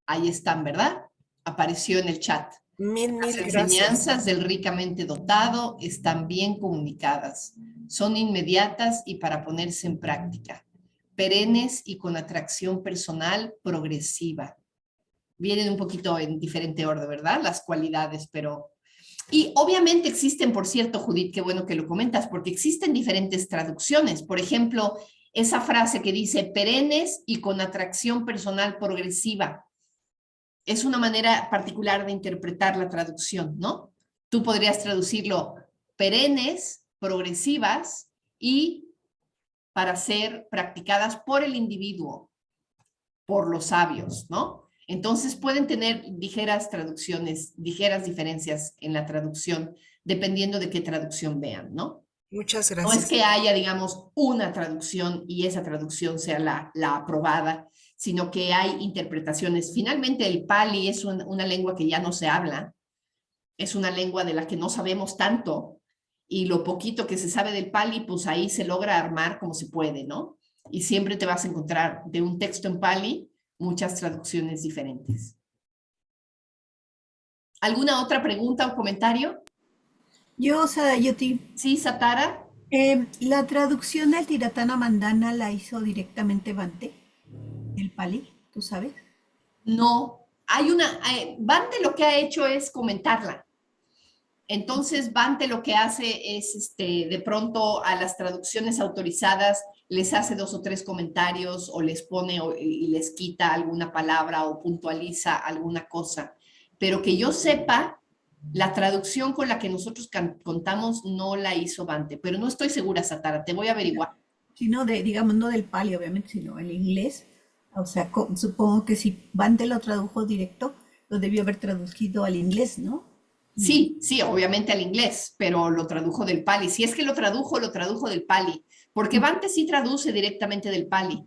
Ahí están, ¿verdad? Apareció en el chat. Mil Las gracias. enseñanzas del ricamente dotado están bien comunicadas. Son inmediatas y para ponerse en práctica. Perennes y con atracción personal progresiva. Vienen un poquito en diferente orden, ¿verdad? Las cualidades, pero... Y obviamente existen, por cierto, Judith, qué bueno que lo comentas, porque existen diferentes traducciones. Por ejemplo, esa frase que dice perennes y con atracción personal progresiva. Es una manera particular de interpretar la traducción, ¿no? Tú podrías traducirlo perennes, progresivas y para ser practicadas por el individuo, por los sabios, ¿no? Entonces pueden tener ligeras traducciones, ligeras diferencias en la traducción, dependiendo de qué traducción vean, ¿no? Muchas No es gracias. que haya, digamos, una traducción y esa traducción sea la aprobada, sino que hay interpretaciones. Finalmente, el Pali es una lengua que ya no se habla, es una lengua de la que no sabemos tanto, y lo poquito que se sabe del Pali, pues ahí se logra armar como se puede, ¿no? Y siempre te vas a encontrar de un texto en Pali muchas traducciones diferentes. ¿Alguna otra pregunta o comentario? Yo, Sadayoti, Sí, Satara. la traducción del Tiratana Mandana la hizo directamente Bante, el Pali, ¿tú sabes? No, hay Bante lo que ha hecho es comentarla. Entonces, Bante lo que hace es, de pronto a las traducciones autorizadas les hace 2 o 3 comentarios o les pone y les quita alguna palabra o puntualiza alguna cosa. Pero que yo sepa, la traducción con la que nosotros contamos no la hizo Bante, pero no estoy segura, Satara, te voy a averiguar. Sino digamos, no del Pali, obviamente, sino el inglés. O sea, supongo que si Bante lo tradujo directo, lo debió haber traducido al inglés, ¿no? Sí, sí, obviamente al inglés, pero lo tradujo del Pali. Si es que lo tradujo del Pali, porque Bante sí traduce directamente del Pali.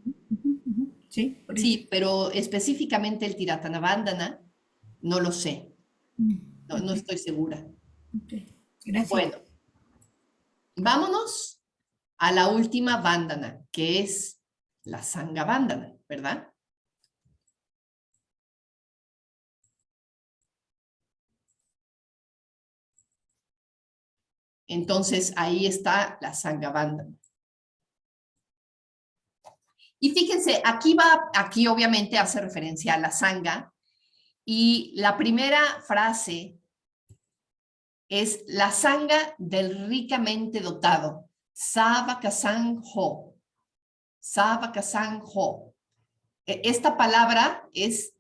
Sí, por eso. Sí, pero específicamente el Tiratana Bandhana, no lo sé. No estoy segura. Ok, gracias. Bueno, vámonos a la última Bandhana, que es la Sangha Bandhana, ¿verdad? Entonces, ahí está la Sangha Bandhana. Y fíjense, aquí obviamente hace referencia a la Sangha, y la primera frase es la Sangha del ricamente dotado, Savakasangho. Savakasangho. Esta palabra es,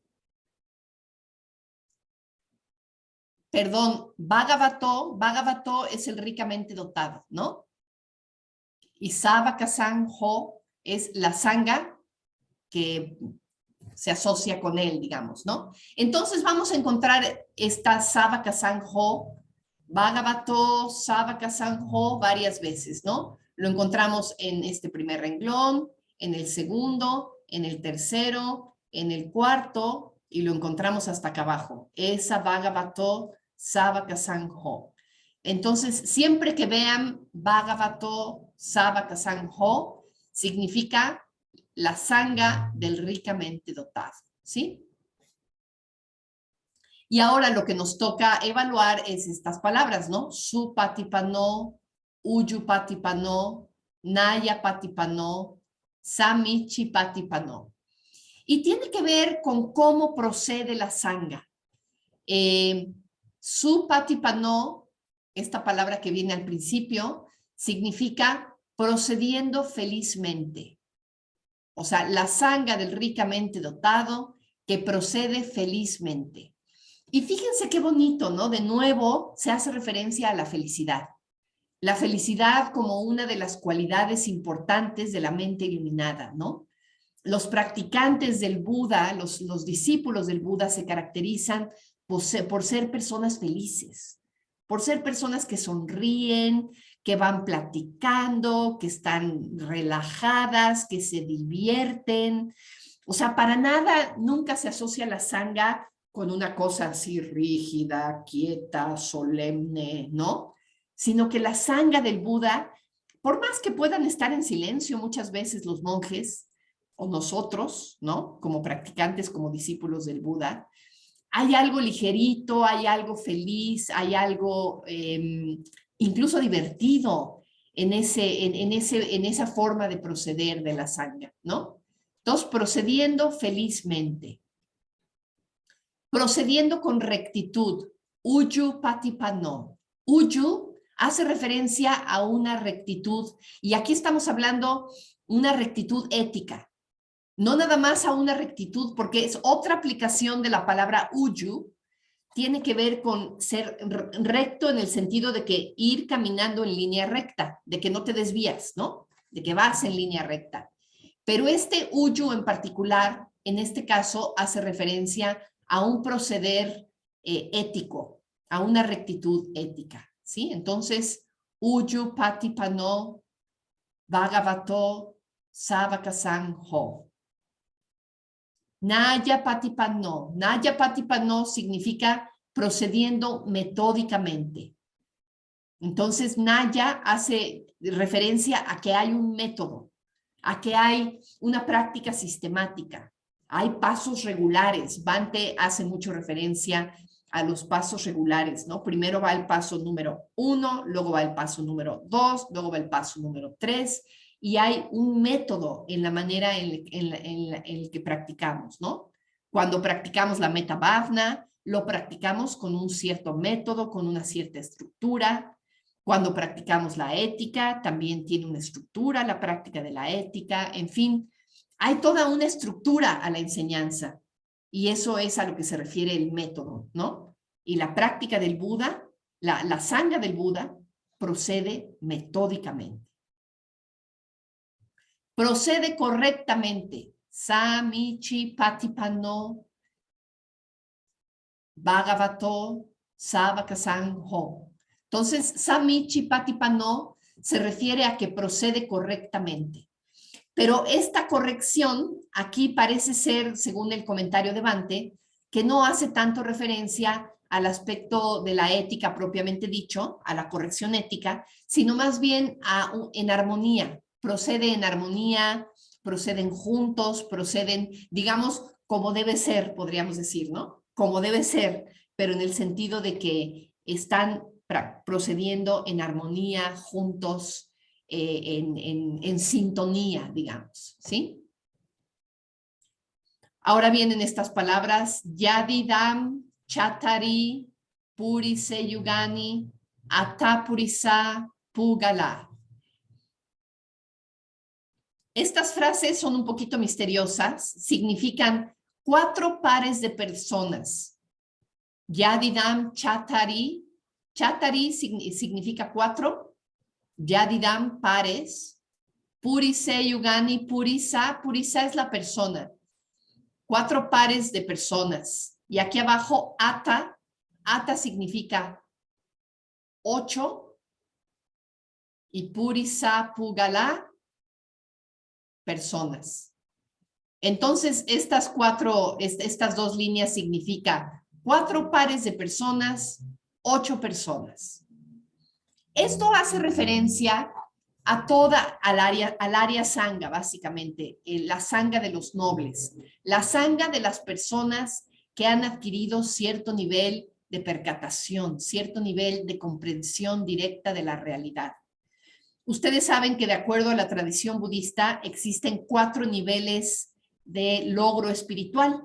perdón, Bhagavato es el ricamente dotado, ¿no? Y Savakasangho es la Sangha que se asocia con él, digamos, ¿no? Entonces vamos a encontrar esta Savakasangho, Bhagavato, Savakasangho varias veces, ¿no? Lo encontramos en este primer renglón, en el segundo, en el tercero, en el cuarto, y lo encontramos hasta acá abajo. Esa Bhagavato, Savakasangho. Entonces, siempre que vean Bhagavato, Savakasangho, significa la Sangha del ricamente dotado, ¿sí? Y ahora lo que nos toca evaluar es estas palabras, ¿no? Supatipano, Uyupatipano, Nayapatipano, Samichipatipano. Y tiene que ver con cómo procede la Sangha. Supatipano, esta palabra que viene al principio, significa procediendo felizmente. O sea, la Sangha del ricamente dotado que procede felizmente. Y fíjense qué bonito, ¿no? De nuevo se hace referencia a la felicidad. La felicidad como una de las cualidades importantes de la mente iluminada, ¿no? Los practicantes del Buda, los discípulos del Buda se caracterizan por ser personas felices, por ser personas que sonríen, que van platicando, que están relajadas, que se divierten. O sea, para nada nunca se asocia la Sangha con una cosa así rígida, quieta, solemne, ¿no? Sino que la Sangha del Buda, por más que puedan estar en silencio muchas veces los monjes o nosotros, ¿no? Como practicantes, como discípulos del Buda, hay algo ligerito, hay algo feliz, hay algo incluso divertido en esa forma de proceder de la Sangha, ¿no? Entonces, procediendo felizmente. Procediendo con rectitud. Uyu patipano. Uyu hace referencia a una rectitud, y aquí estamos hablando una rectitud ética. No nada más a una rectitud, porque es otra aplicación de la palabra uyu, tiene que ver con ser recto en el sentido de que ir caminando en línea recta, de que no te desvías, ¿no? De que vas en línea recta. Pero este uyu en particular en este caso hace referencia a un proceder ético, a una rectitud ética, ¿sí? Entonces, Uyu Patipano Bhagavato Savakasangho. Naya Patipano. Naya Patipano significa procediendo metódicamente. Entonces, Naya hace referencia a que hay un método, a que hay una práctica sistemática, hay pasos regulares. Bhante hace mucho referencia a los pasos regulares, ¿no? Primero va el paso número 1, luego va el paso número 2, luego va el paso número 3, y hay un método en la manera en el que practicamos, ¿no? Cuando practicamos la Metta Bhavana, lo practicamos con un cierto método, con una cierta estructura. Cuando practicamos la ética, también tiene una estructura, la práctica de la ética, en fin, hay toda una estructura a la enseñanza, y eso es a lo que se refiere el método, ¿no? Y la práctica del Buda, la sangha del Buda, procede metódicamente. Procede correctamente. Samichi Patipano Bhagavato Savakasangho. Entonces, Samichi Patipano se refiere a que procede correctamente. Pero esta corrección aquí parece ser, según el comentario de Bhante, que no hace tanto referencia al aspecto de la ética propiamente dicho, a la corrección ética, sino más bien en armonía. Procede en armonía, proceden juntos, proceden, digamos, como debe ser, podríamos decir, ¿no? Como debe ser, pero en el sentido de que están procediendo en armonía, juntos, en sintonía, digamos, ¿sí? Ahora vienen estas palabras, Yadidam, Chatari, Purise Yugani, Atapurisa, Pugala. Estas frases son un poquito misteriosas, significan 4 pares de personas. Yadidam, Chatari, Chatari significa 4, Yadidam, pares. Purise Yugani, Purisa, Purisa es la persona. 4 pares de personas. Y aquí abajo, Ata, Ata significa 8. Y Purisa, Pugala, personas. Entonces, estas 2 líneas significan 4 pares de personas, 8 personas. Esto hace referencia a al área sangha, básicamente, la sangha de los nobles, la sangha de las personas que han adquirido cierto nivel de percatación, cierto nivel de comprensión directa de la realidad. Ustedes saben que de acuerdo a la tradición budista existen 4 niveles de logro espiritual.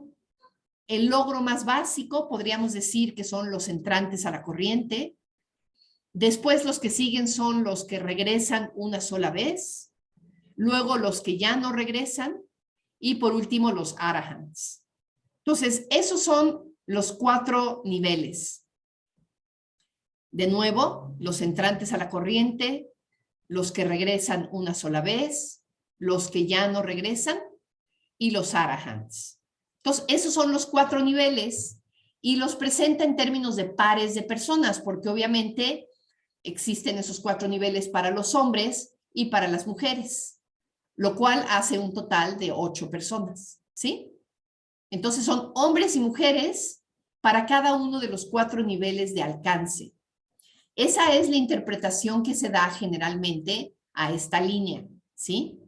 El logro más básico podríamos decir que son los entrantes a la corriente. Después los que siguen son los que regresan una sola vez, luego los que ya no regresan y por último los arahants. Entonces, esos son los 4 niveles. De nuevo, los entrantes a la corriente, los que regresan una sola vez, los que ya no regresan y los arahants. Entonces, esos son los 4 niveles y los presenta en términos de pares de personas, porque obviamente existen esos 4 niveles para los hombres y para las mujeres, lo cual hace un total de 8 personas, ¿sí? Entonces son hombres y mujeres para cada uno de los 4 niveles de alcance. Esa es la interpretación que se da generalmente a esta línea, ¿sí?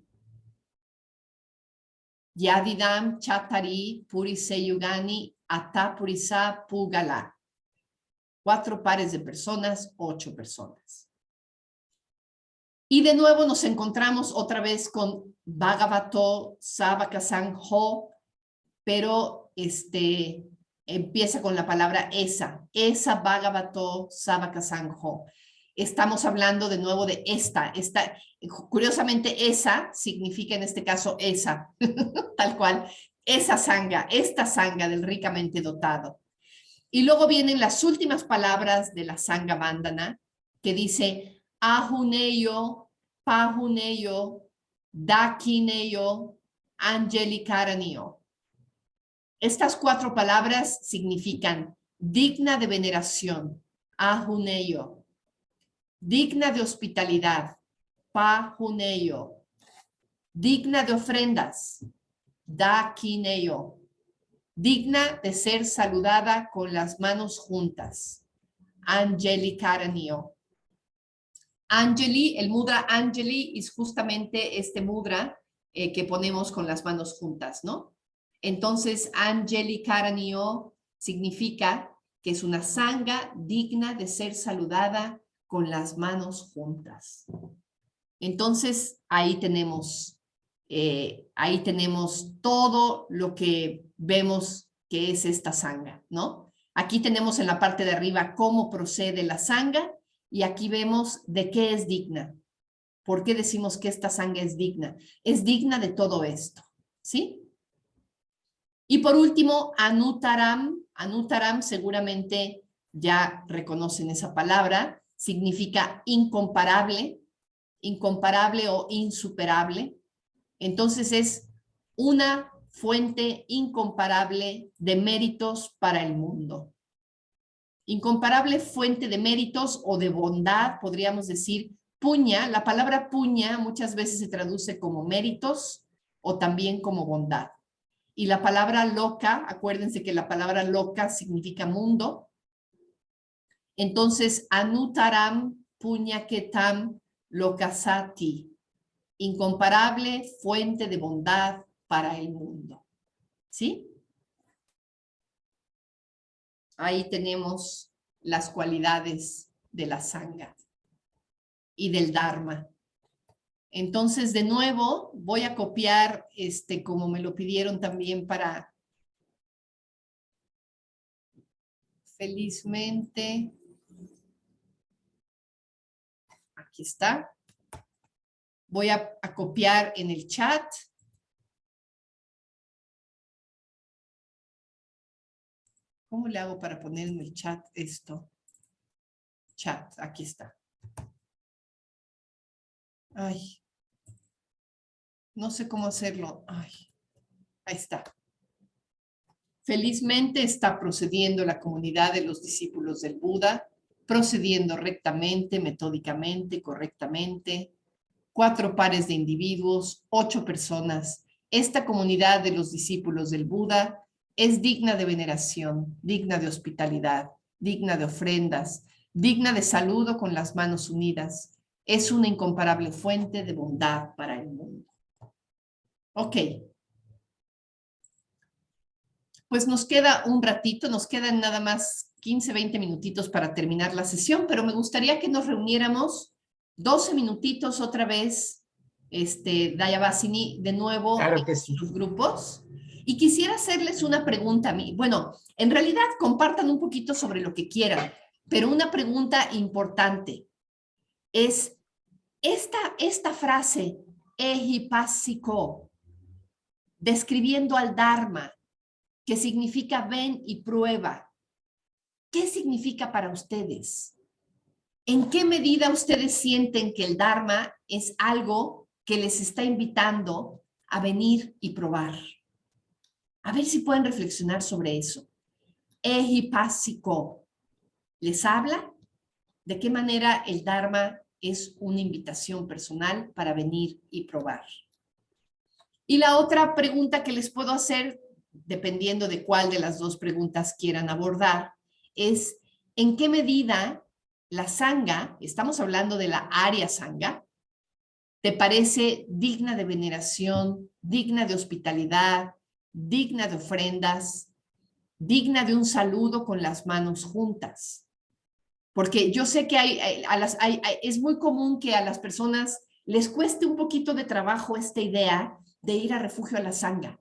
Yadidam, Chatari, Purise Yugani, Ata Purisa, Pugala. 4 pares de personas, 8 personas. Y de nuevo nos encontramos otra vez con Bhagavato Savakasangho, pero empieza con la palabra esa Bhagavato Savakasangho. Estamos hablando de nuevo de esta. Curiosamente, esa significa en este caso esa, tal cual, esta sangha del ricamente dotado. Y luego vienen las últimas palabras de la Sangha Bandhana, que dice Ahuneyo, Pahuneyo, Dakineyo, Angelikaranio. Estas 4 palabras significan digna de veneración, ahuneyo, digna de hospitalidad, pahuneyo, digna de ofrendas, dakineyo, digna de ser saludada con las manos juntas, angelikaranio. Angeli, el mudra Angeli es justamente este mudra que ponemos con las manos juntas, ¿no? Entonces, angelikaranio significa que es una sangha digna de ser saludada con las manos juntas. Entonces, ahí tenemos todo lo que vemos que es esta sangha, ¿no? Aquí tenemos en la parte de arriba cómo procede la sangha y aquí vemos de qué es digna. ¿Por qué decimos que esta sangha es digna? Es digna de todo esto, ¿sí? Y por último, Anutaram. Anutaram seguramente ya reconocen esa palabra. Significa incomparable, incomparable o insuperable. Entonces es una fuente incomparable de méritos para el mundo. Incomparable fuente de méritos o de bondad, podríamos decir. Puña, la palabra puña muchas veces se traduce como méritos o también como bondad. Y la palabra loca, acuérdense que la palabra loca significa mundo. Entonces, Anutaram Puñaketam Lokasati, incomparable fuente de bondad para el mundo. ¿Sí? Ahí tenemos las cualidades de la sangha y del dharma. Entonces, de nuevo, voy a copiar como me lo pidieron también para felizmente. Aquí está. Voy a copiar en el chat. ¿Cómo le hago para poner en el chat esto? Chat, aquí está. Ay, no sé cómo hacerlo. Ay, ahí está. Felizmente está procediendo la comunidad de los discípulos del Buda, procediendo rectamente, metódicamente, correctamente. 4 pares de individuos, 8 personas. Esta comunidad de los discípulos del Buda es digna de veneración, digna de hospitalidad, digna de ofrendas, digna de saludo con las manos unidas. Es una incomparable fuente de bondad para el mundo. Ok. Pues nos queda un ratito, nos quedan nada más 15, 20 minutitos para terminar la sesión, pero me gustaría que nos reuniéramos 12 minutitos otra vez, Dayabhasini, de nuevo Claro que en sí. sus grupos. Y quisiera hacerles una pregunta a mí. Bueno, en realidad compartan un poquito sobre lo que quieran, pero una pregunta importante es esta frase, Ehipassiko, describiendo al Dharma, que significa ven y prueba. ¿Qué significa para ustedes? ¿En qué medida ustedes sienten que el Dharma es algo que les está invitando a venir y probar? A ver si pueden reflexionar sobre eso. Ehipassiko, ¿les habla? ¿De qué manera el Dharma es una invitación personal para venir y probar? Y la otra pregunta que les puedo hacer, dependiendo de cuál de las 2 preguntas quieran abordar, es ¿en qué medida la sangha, estamos hablando de la Arya Sangha, te parece digna de veneración, digna de hospitalidad, digna de ofrendas, digna de un saludo con las manos juntas? Porque yo sé que es muy común que a las personas les cueste un poquito de trabajo esta idea de ir a refugio a la sangha.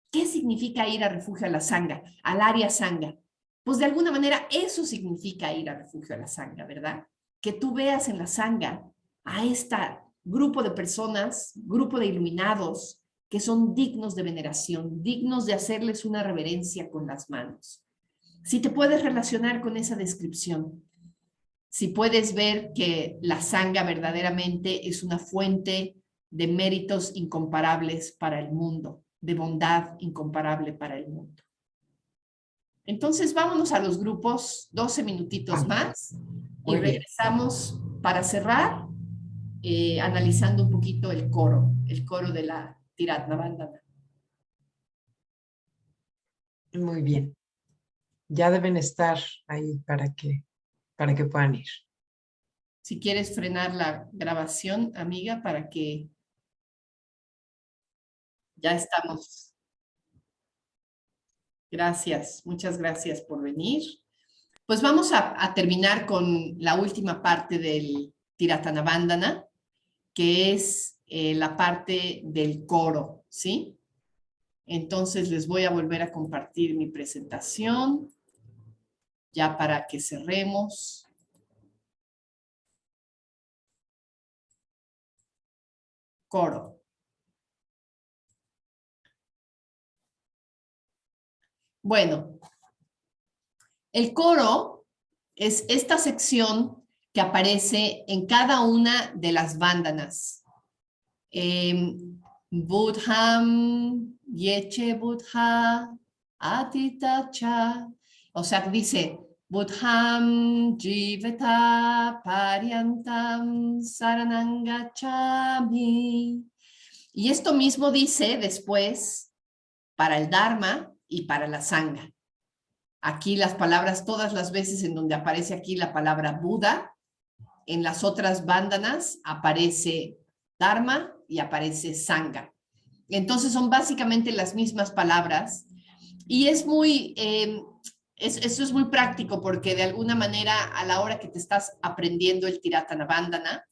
¿Qué significa ir a refugio a la sangha, al Arya Sangha? Pues de alguna manera eso significa ir a refugio a la sangha, ¿verdad? Que tú veas en la sangha a este grupo de personas, grupo de iluminados, que son dignos de veneración, dignos de hacerles una reverencia con las manos. Si te puedes relacionar con esa descripción, si puedes ver que la sangha verdaderamente es una fuente de méritos incomparables para el mundo, de bondad incomparable para el mundo. Entonces, vámonos a los grupos, 12 minutitos más, y Muy bien. regresamos para cerrar, analizando un poquito el coro de la Tiratna Bandhana. Muy bien. Ya deben estar ahí para que puedan ir. Si quieres frenar la grabación, amiga, para que ya estamos. Gracias, muchas gracias por venir. Pues vamos a terminar con la última parte del Tiratana Bandhana, que es la parte del coro, ¿sí? Entonces les voy a volver a compartir mi presentación, ya para que cerremos. Coro. Bueno, el coro es esta sección que aparece en cada una de las bandanas. Budham, Yeche Budha, Atitacha. O sea, dice Budham, Jiveta, Paryantam, Saranangachami. Y esto mismo dice después para el Dharma y para la Sangha. Aquí las palabras, todas las veces en donde aparece aquí la palabra Buda, en las otras bandanas aparece Dharma y aparece Sangha. Entonces son básicamente las mismas palabras y es muy, eso es muy práctico porque de alguna manera a la hora que te estás aprendiendo el Tiratana Bandhana,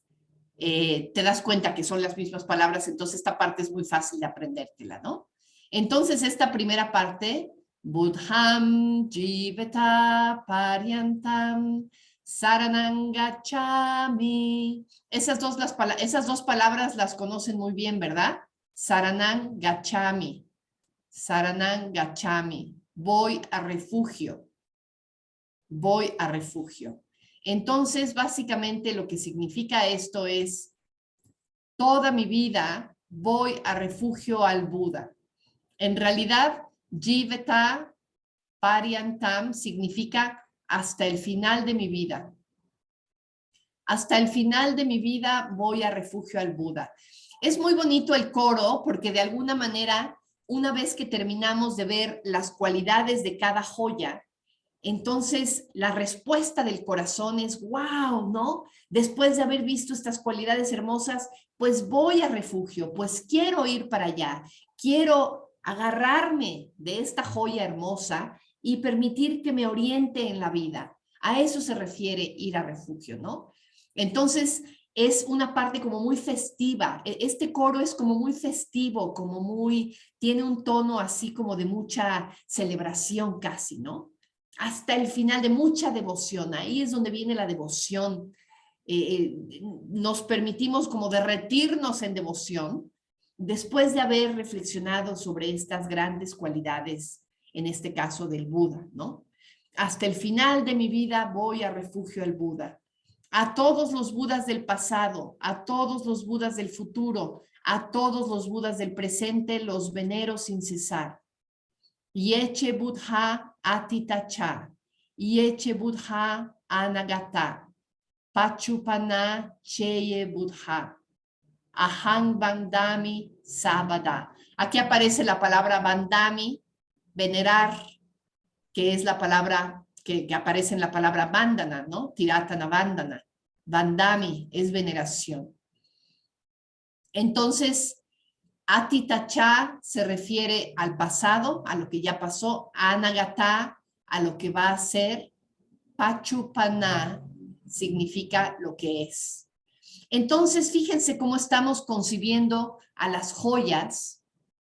te das cuenta que son las mismas palabras, entonces esta parte es muy fácil de aprendértela, ¿no? Entonces esta primera parte, Budham, Jiveta, Paryantam, Saranangachami. Esas dos palabras las conocen muy bien, ¿verdad? Saranangachami. Saranangachami. Voy a refugio. Voy a refugio. Entonces, básicamente lo que significa esto es, toda mi vida voy a refugio al Buda. En realidad, Jiveta Paryantam significa hasta el final de mi vida. Hasta el final de mi vida voy a refugio al Buda. Es muy bonito el coro porque de alguna manera, una vez que terminamos de ver las cualidades de cada joya, entonces la respuesta del corazón es wow, ¿no? Después de haber visto estas cualidades hermosas, pues voy a refugio, pues quiero ir para allá, quiero agarrarme de esta joya hermosa y permitir que me oriente en la vida. A eso se refiere ir a refugio, ¿no? Entonces, es una parte como muy festiva. Este coro es como muy festivo, como muy, tiene un tono así como de mucha celebración casi, ¿no? Hasta el final, de mucha devoción. Ahí es donde viene la devoción. Nos permitimos como derretirnos en devoción después de haber reflexionado sobre estas grandes cualidades, en este caso del Buda, ¿no? Hasta el final de mi vida voy a refugio al Buda. A todos los Budas del pasado, a todos los Budas del futuro, a todos los Budas del presente, los venero sin cesar. Yeche Buddha Atitacha, Yeche Buddha Anagata, Pachupana Cheye Buddha, Aham Bandami Sabada. Aquí aparece la palabra Bandami, venerar, que es la palabra que aparece en la palabra Bandhana, ¿no? Tiratana Bandhana. Bandami es veneración. Entonces, Atitacha se refiere al pasado, a lo que ya pasó. Anagata, a lo que va a ser. Pachupana significa lo que es. Entonces, fíjense cómo estamos concibiendo a las joyas,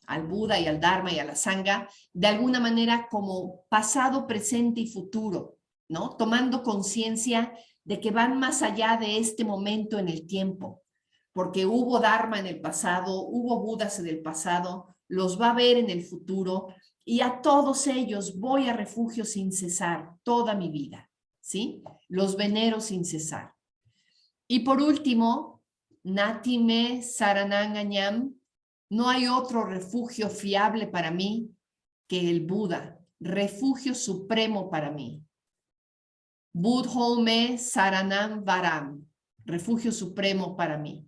al Buda y al Dharma y a la Sangha, de alguna manera como pasado, presente y futuro, ¿no? Tomando conciencia de que van más allá de este momento en el tiempo. Porque hubo Dharma en el pasado, hubo Budas en el pasado, los va a ver en el futuro y a todos ellos voy a refugio sin cesar toda mi vida, ¿sí? Los venero sin cesar. Y por último, Natime Sarananganyam, No hay otro refugio fiable para mí que el Buda, refugio supremo para mí. Budhome Saranam Varam, refugio supremo para mí.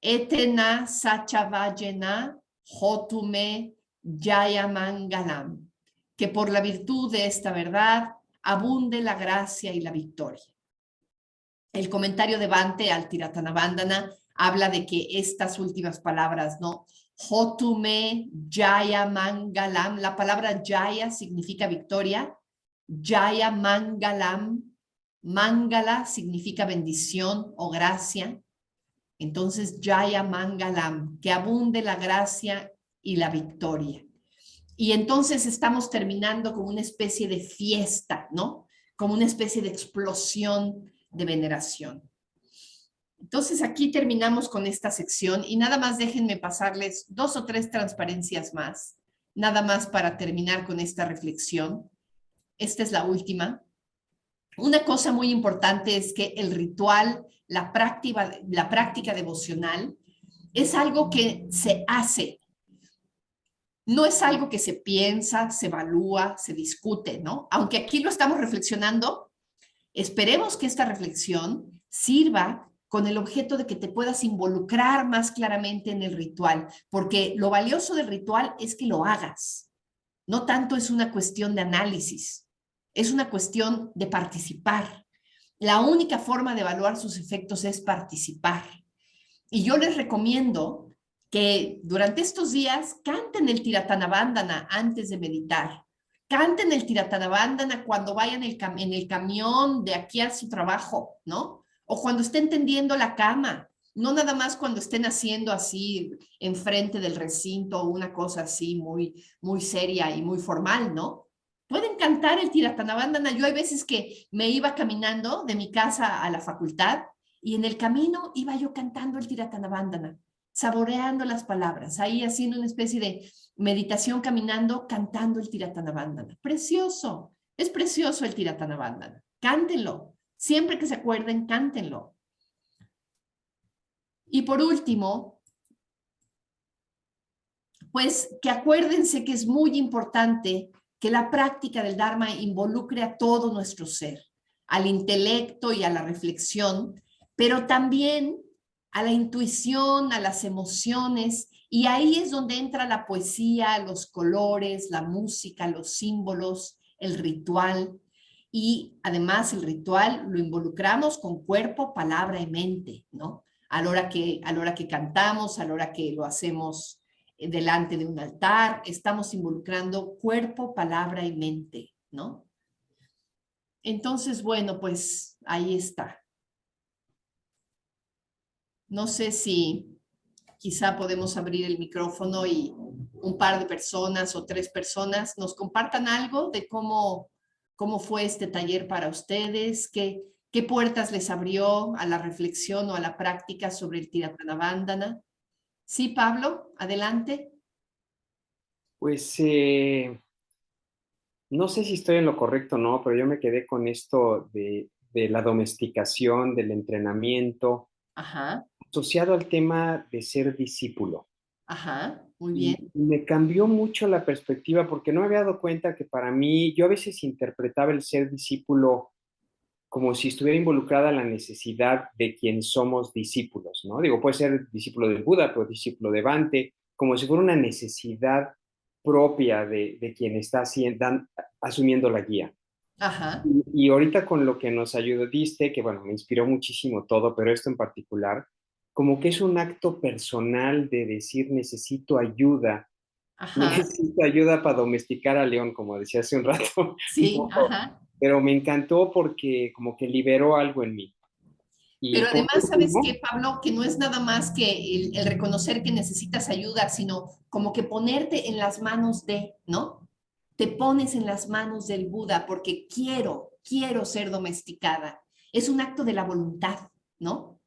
Etena Sachavajena Hotume Jayamangalam, que por la virtud de esta verdad abunde la gracia y la victoria. El comentario de Bhante al Tiratanabandana habla de que estas últimas palabras, ¿no? Hotume Jayamangalam, la palabra Jaya significa victoria, Jayamangalam, Mangala significa bendición o gracia. Entonces, Jaya Mangalam, que abunde la gracia y la victoria. Y entonces estamos terminando con una especie de fiesta, ¿no? Como una especie de explosión de veneración. Entonces, aquí terminamos con esta sección y nada más déjenme pasarles 2 o 3 transparencias más, nada más para terminar con esta reflexión. Esta es la última. Una cosa muy importante es que el ritual, la práctica devocional, es algo que se hace. No es algo que se piensa, se evalúa, se discute, ¿no? Aunque aquí lo estamos reflexionando, esperemos que esta reflexión sirva con el objeto de que te puedas involucrar más claramente en el ritual, porque lo valioso del ritual es que lo hagas. No tanto es una cuestión de análisis. Es una cuestión de participar. La única forma de evaluar sus efectos es participar. Y yo les recomiendo que durante estos días canten el Tiratanabandana antes de meditar. Canten el Tiratanabandana cuando vayan en el camión de aquí a su trabajo, ¿no? O cuando estén tendiendo la cama. No nada más cuando estén haciendo así enfrente del recinto o una cosa así muy seria y muy formal, ¿no? Pueden cantar el Tiratanabandana. Yo hay veces que me iba caminando de mi casa a la facultad y en el camino iba yo cantando el Tiratanabandana, saboreando las palabras, ahí haciendo una especie de meditación caminando, cantando el Tiratanabandana. Precioso, es precioso el Tiratanabandana. Cántenlo, siempre que se acuerden, cántenlo. Y por último, pues que acuérdense que es muy importante que la práctica del Dharma involucre a todo nuestro ser, al intelecto y a la reflexión, pero también a la intuición, a las emociones, y ahí es donde entra la poesía, los colores, la música, los símbolos, el ritual, y además el ritual lo involucramos con cuerpo, palabra y mente, ¿no? A la hora que cantamos, a la hora que lo hacemos delante de un altar, estamos involucrando cuerpo, palabra y mente, ¿no? Entonces, bueno, pues ahí está. No sé si quizá podemos abrir el micrófono y un par de personas o 3 personas nos compartan algo de cómo fue este taller para ustedes, qué puertas les abrió a la reflexión o a la práctica sobre el Tiratanabandana. Sí, Pablo, adelante. Pues no sé si estoy en lo correcto o no, pero yo me quedé con esto de la domesticación, del entrenamiento, Ajá, asociado al tema de ser discípulo. ajá, muy Y bien. me cambió mucho la perspectiva porque no me había dado cuenta que para mí, yo a veces interpretaba el ser discípulo como si estuviera involucrada la necesidad de quien somos discípulos, ¿no? Digo, puede ser discípulo del Buda, pero discípulo de Bhante, como si fuera una necesidad propia de quien está asumiendo la guía. Ajá, Y ahorita con lo que nos ayudaste, que bueno, me inspiró muchísimo todo, pero esto en particular, como que es un acto personal de decir necesito ayuda ajá, para domesticar al león, como decía hace un rato, un sí, poco. ajá. Pero me encantó porque como que liberó algo en mí. Y Pero por además, ¿sabes último, qué, Pablo? Que no es nada más que el reconocer que necesitas ayuda, sino como que ponerte en las manos de, ¿no? Te pones en las manos del Buda porque quiero ser domesticada. Es un acto de la voluntad, ¿no?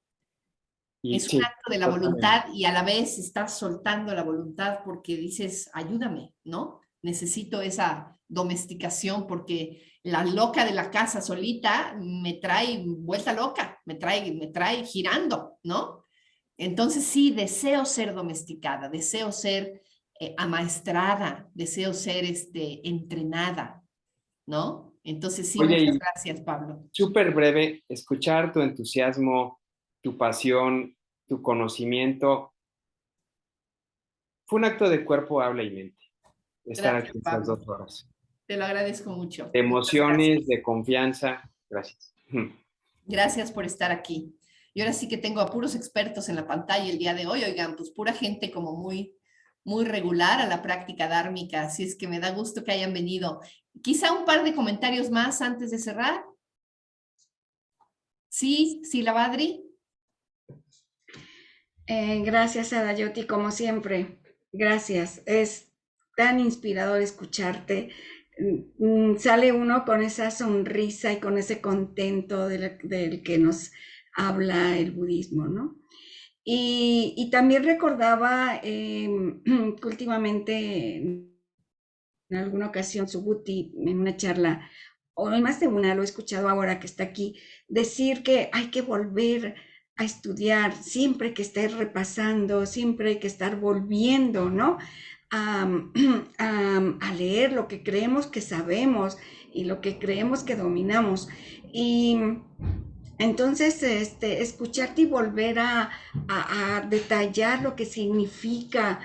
y Es un sí, acto de la totalmente. voluntad y a la vez estás soltando la voluntad porque dices, ayúdame, ¿no? Necesito esa domesticación porque la loca de la casa solita me trae vuelta loca, me trae girando, ¿no? Entonces sí, deseo ser domesticada, deseo ser amaestrada, deseo ser entrenada, ¿no? Entonces sí, Oye, muchas y gracias, Pablo. súper breve, escuchar tu entusiasmo, tu pasión, tu conocimiento, fue un acto de cuerpo, habla y mente, estar Gracias, aquí estas Pablo. 2 horas. Te lo agradezco mucho. De Muchas gracias. emociones, de confianza, gracias. Gracias por estar aquí. Y ahora sí que tengo a puros expertos en la pantalla el día de hoy, oigan, pues pura gente como muy, muy regular a la práctica dármica, así es que me da gusto que hayan venido. Quizá un par de comentarios más antes de cerrar. Sí, Lavadri. Gracias, Adayoti, como siempre. Gracias. Es tan inspirador escucharte. Sale uno con esa sonrisa y con ese contento del que nos habla el budismo, ¿no? Y también recordaba que últimamente, en alguna ocasión, Subhuti, en una charla, o en más de una, lo he escuchado ahora que está aquí, decir que hay que volver a estudiar, siempre hay que estar repasando, siempre hay que estar volviendo, ¿no? A leer lo que creemos que sabemos y lo que creemos que dominamos. Y entonces, escucharte y volver a detallar lo que significa,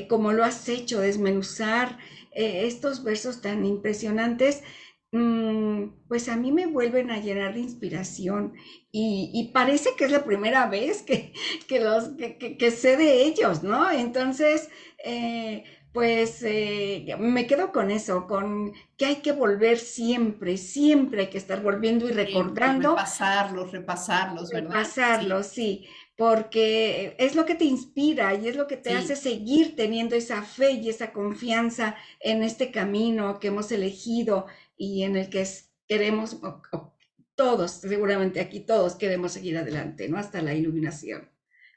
como lo has hecho, desmenuzar estos versos tan impresionantes, pues a mí me vuelven a llenar de inspiración y parece que es la primera vez que sé de ellos, ¿no? Entonces, pues me quedo con eso, con que hay que volver siempre, siempre hay que estar volviendo y recordando. Repasarlos, ¿verdad? Repasarlos, sí, porque es lo que te inspira y es lo que te hace seguir teniendo esa fe y esa confianza en este camino que hemos elegido y en el que queremos, todos, seguramente aquí todos queremos seguir adelante, ¿no? Hasta la iluminación.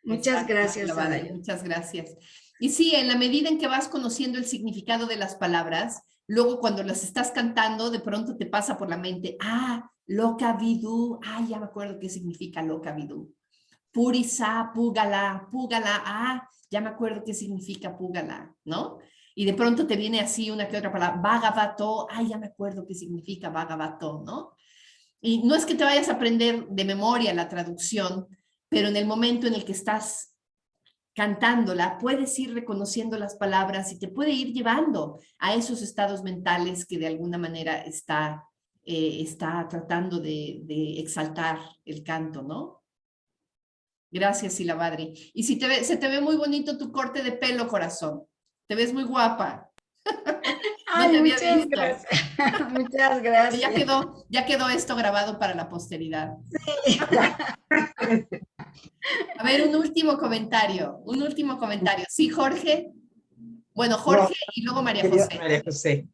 Muchas gracias, Adayo. Muchas gracias. Y sí, en la medida en que vas conociendo el significado de las palabras, luego cuando las estás cantando, de pronto te pasa por la mente, loka vidu, ya me acuerdo qué significa loka vidu. Purisa, púgala, ya me acuerdo qué significa púgala, ¿no? Y de pronto te viene así una que otra palabra, bhagavato, ya me acuerdo qué significa bhagavato, ¿no? Y no es que te vayas a aprender de memoria la traducción, pero en el momento en el que estás cantándola, puedes ir reconociendo las palabras y te puede ir llevando a esos estados mentales que de alguna manera está tratando de exaltar el canto, ¿no? Gracias, Silabadri. Y si se te ve muy bonito tu corte de pelo, corazón. Te ves muy guapa. No te había muchas visto. gracias. Muchas gracias. Ya quedó esto grabado para la posteridad. Sí. A ver, un último comentario. Sí, Jorge. Bueno, Jorge y luego María José. María José.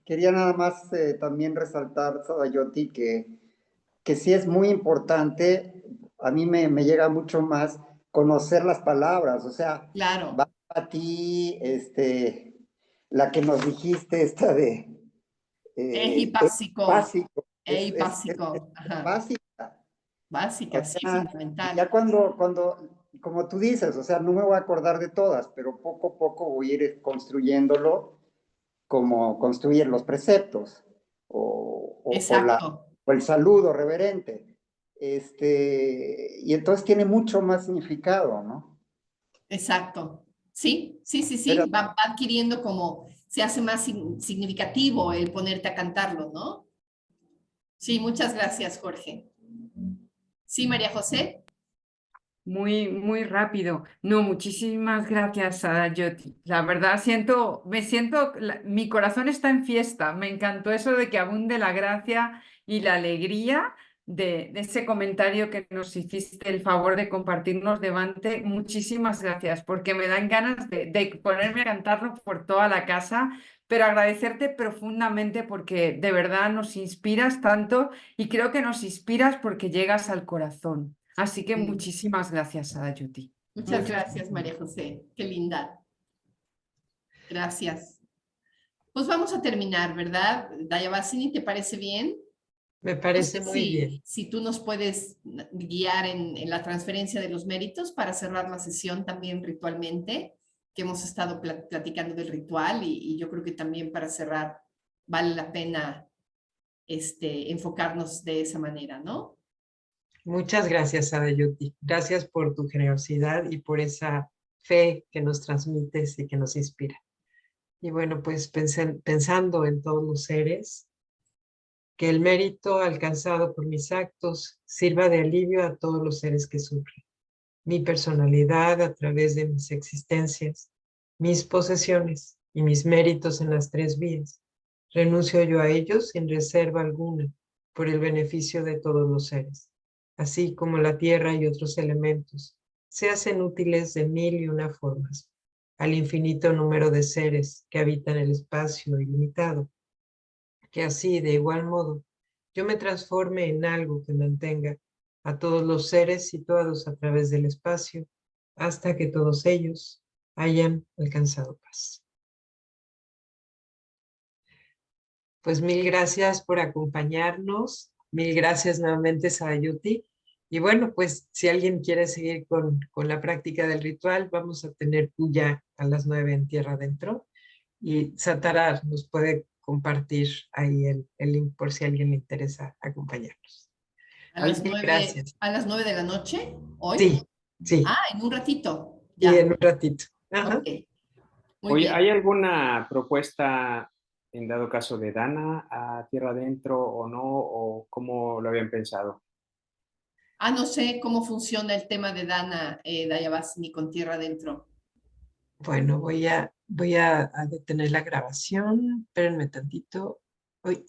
Quería nada más también resaltar, Sadayoti, que sí es muy importante, a mí me llega mucho más conocer las palabras, o sea, claro. Va a ti, la que nos dijiste, esta de... Ejipásico. Básico. Ejipásico. Básica. Básica, sí, fundamental. Ya cuando, como tú dices, o sea, no me voy a acordar de todas, pero poco a poco voy a ir construyéndolo como construir los preceptos o el saludo reverente. Y entonces tiene mucho más significado, ¿no? Exacto. Sí. Va adquiriendo como, se hace más significativo el ponerte a cantarlo, ¿no? Sí, muchas gracias, Jorge. Sí, María José. Muy rápido. No, muchísimas gracias, Sadayoti. La verdad, mi corazón está en fiesta. Me encantó eso de que abunde la gracia y la alegría de ese comentario que nos hiciste el favor de compartirnos delante. Muchísimas gracias, porque me dan ganas de ponerme a cantarlo por toda la casa, pero agradecerte profundamente porque de verdad nos inspiras tanto y creo que nos inspiras porque llegas al corazón. Así que muchísimas gracias, Sadayoti. Muchas gracias, María José. Qué linda. Gracias. Pues vamos a terminar, ¿verdad? Dayabasini, ¿te parece bien? Me No parece sé muy bien. si tú nos puedes guiar en la transferencia de los méritos para cerrar la sesión también ritualmente, que hemos estado platicando del ritual y yo creo que también para cerrar vale la pena enfocarnos de esa manera, ¿no? Muchas gracias, Sadayuti. Gracias por tu generosidad y por esa fe que nos transmites y que nos inspira. Y bueno, pues pensando en todos los seres, que el mérito alcanzado por mis actos sirva de alivio a todos los seres que sufren. Mi personalidad a través de mis existencias, mis posesiones y mis méritos en las tres vías. Renuncio yo a ellos sin reserva alguna por el beneficio de todos los seres, así como la tierra y otros elementos se hacen útiles de mil y una formas al infinito número de seres que habitan el espacio ilimitado, que así, de igual modo, yo me transforme en algo que mantenga a todos los seres situados a través del espacio hasta que todos ellos hayan alcanzado paz. Pues mil gracias por acompañarnos. Mil gracias nuevamente, Sadayuti. Y bueno, pues si alguien quiere seguir con la práctica del ritual, vamos a tener puya a las 9 en Tierra Adentro. Y Satara nos puede compartir ahí el link por si a alguien le interesa acompañarnos. A las 9, gracias. ¿A las 9 de la noche? ¿Hoy? Sí, sí. Ah, en un ratito. Y Ya. en un ratito. Ajá. Okay. Muy Oye, bien. ¿hay alguna propuesta en dado caso de Dana a Tierra Adentro o no? ¿O cómo lo habían pensado? No sé cómo funciona el tema de Dana Dayabasini con Tierra Adentro. Bueno, voy a detener la grabación. Espérenme tantito. Uy.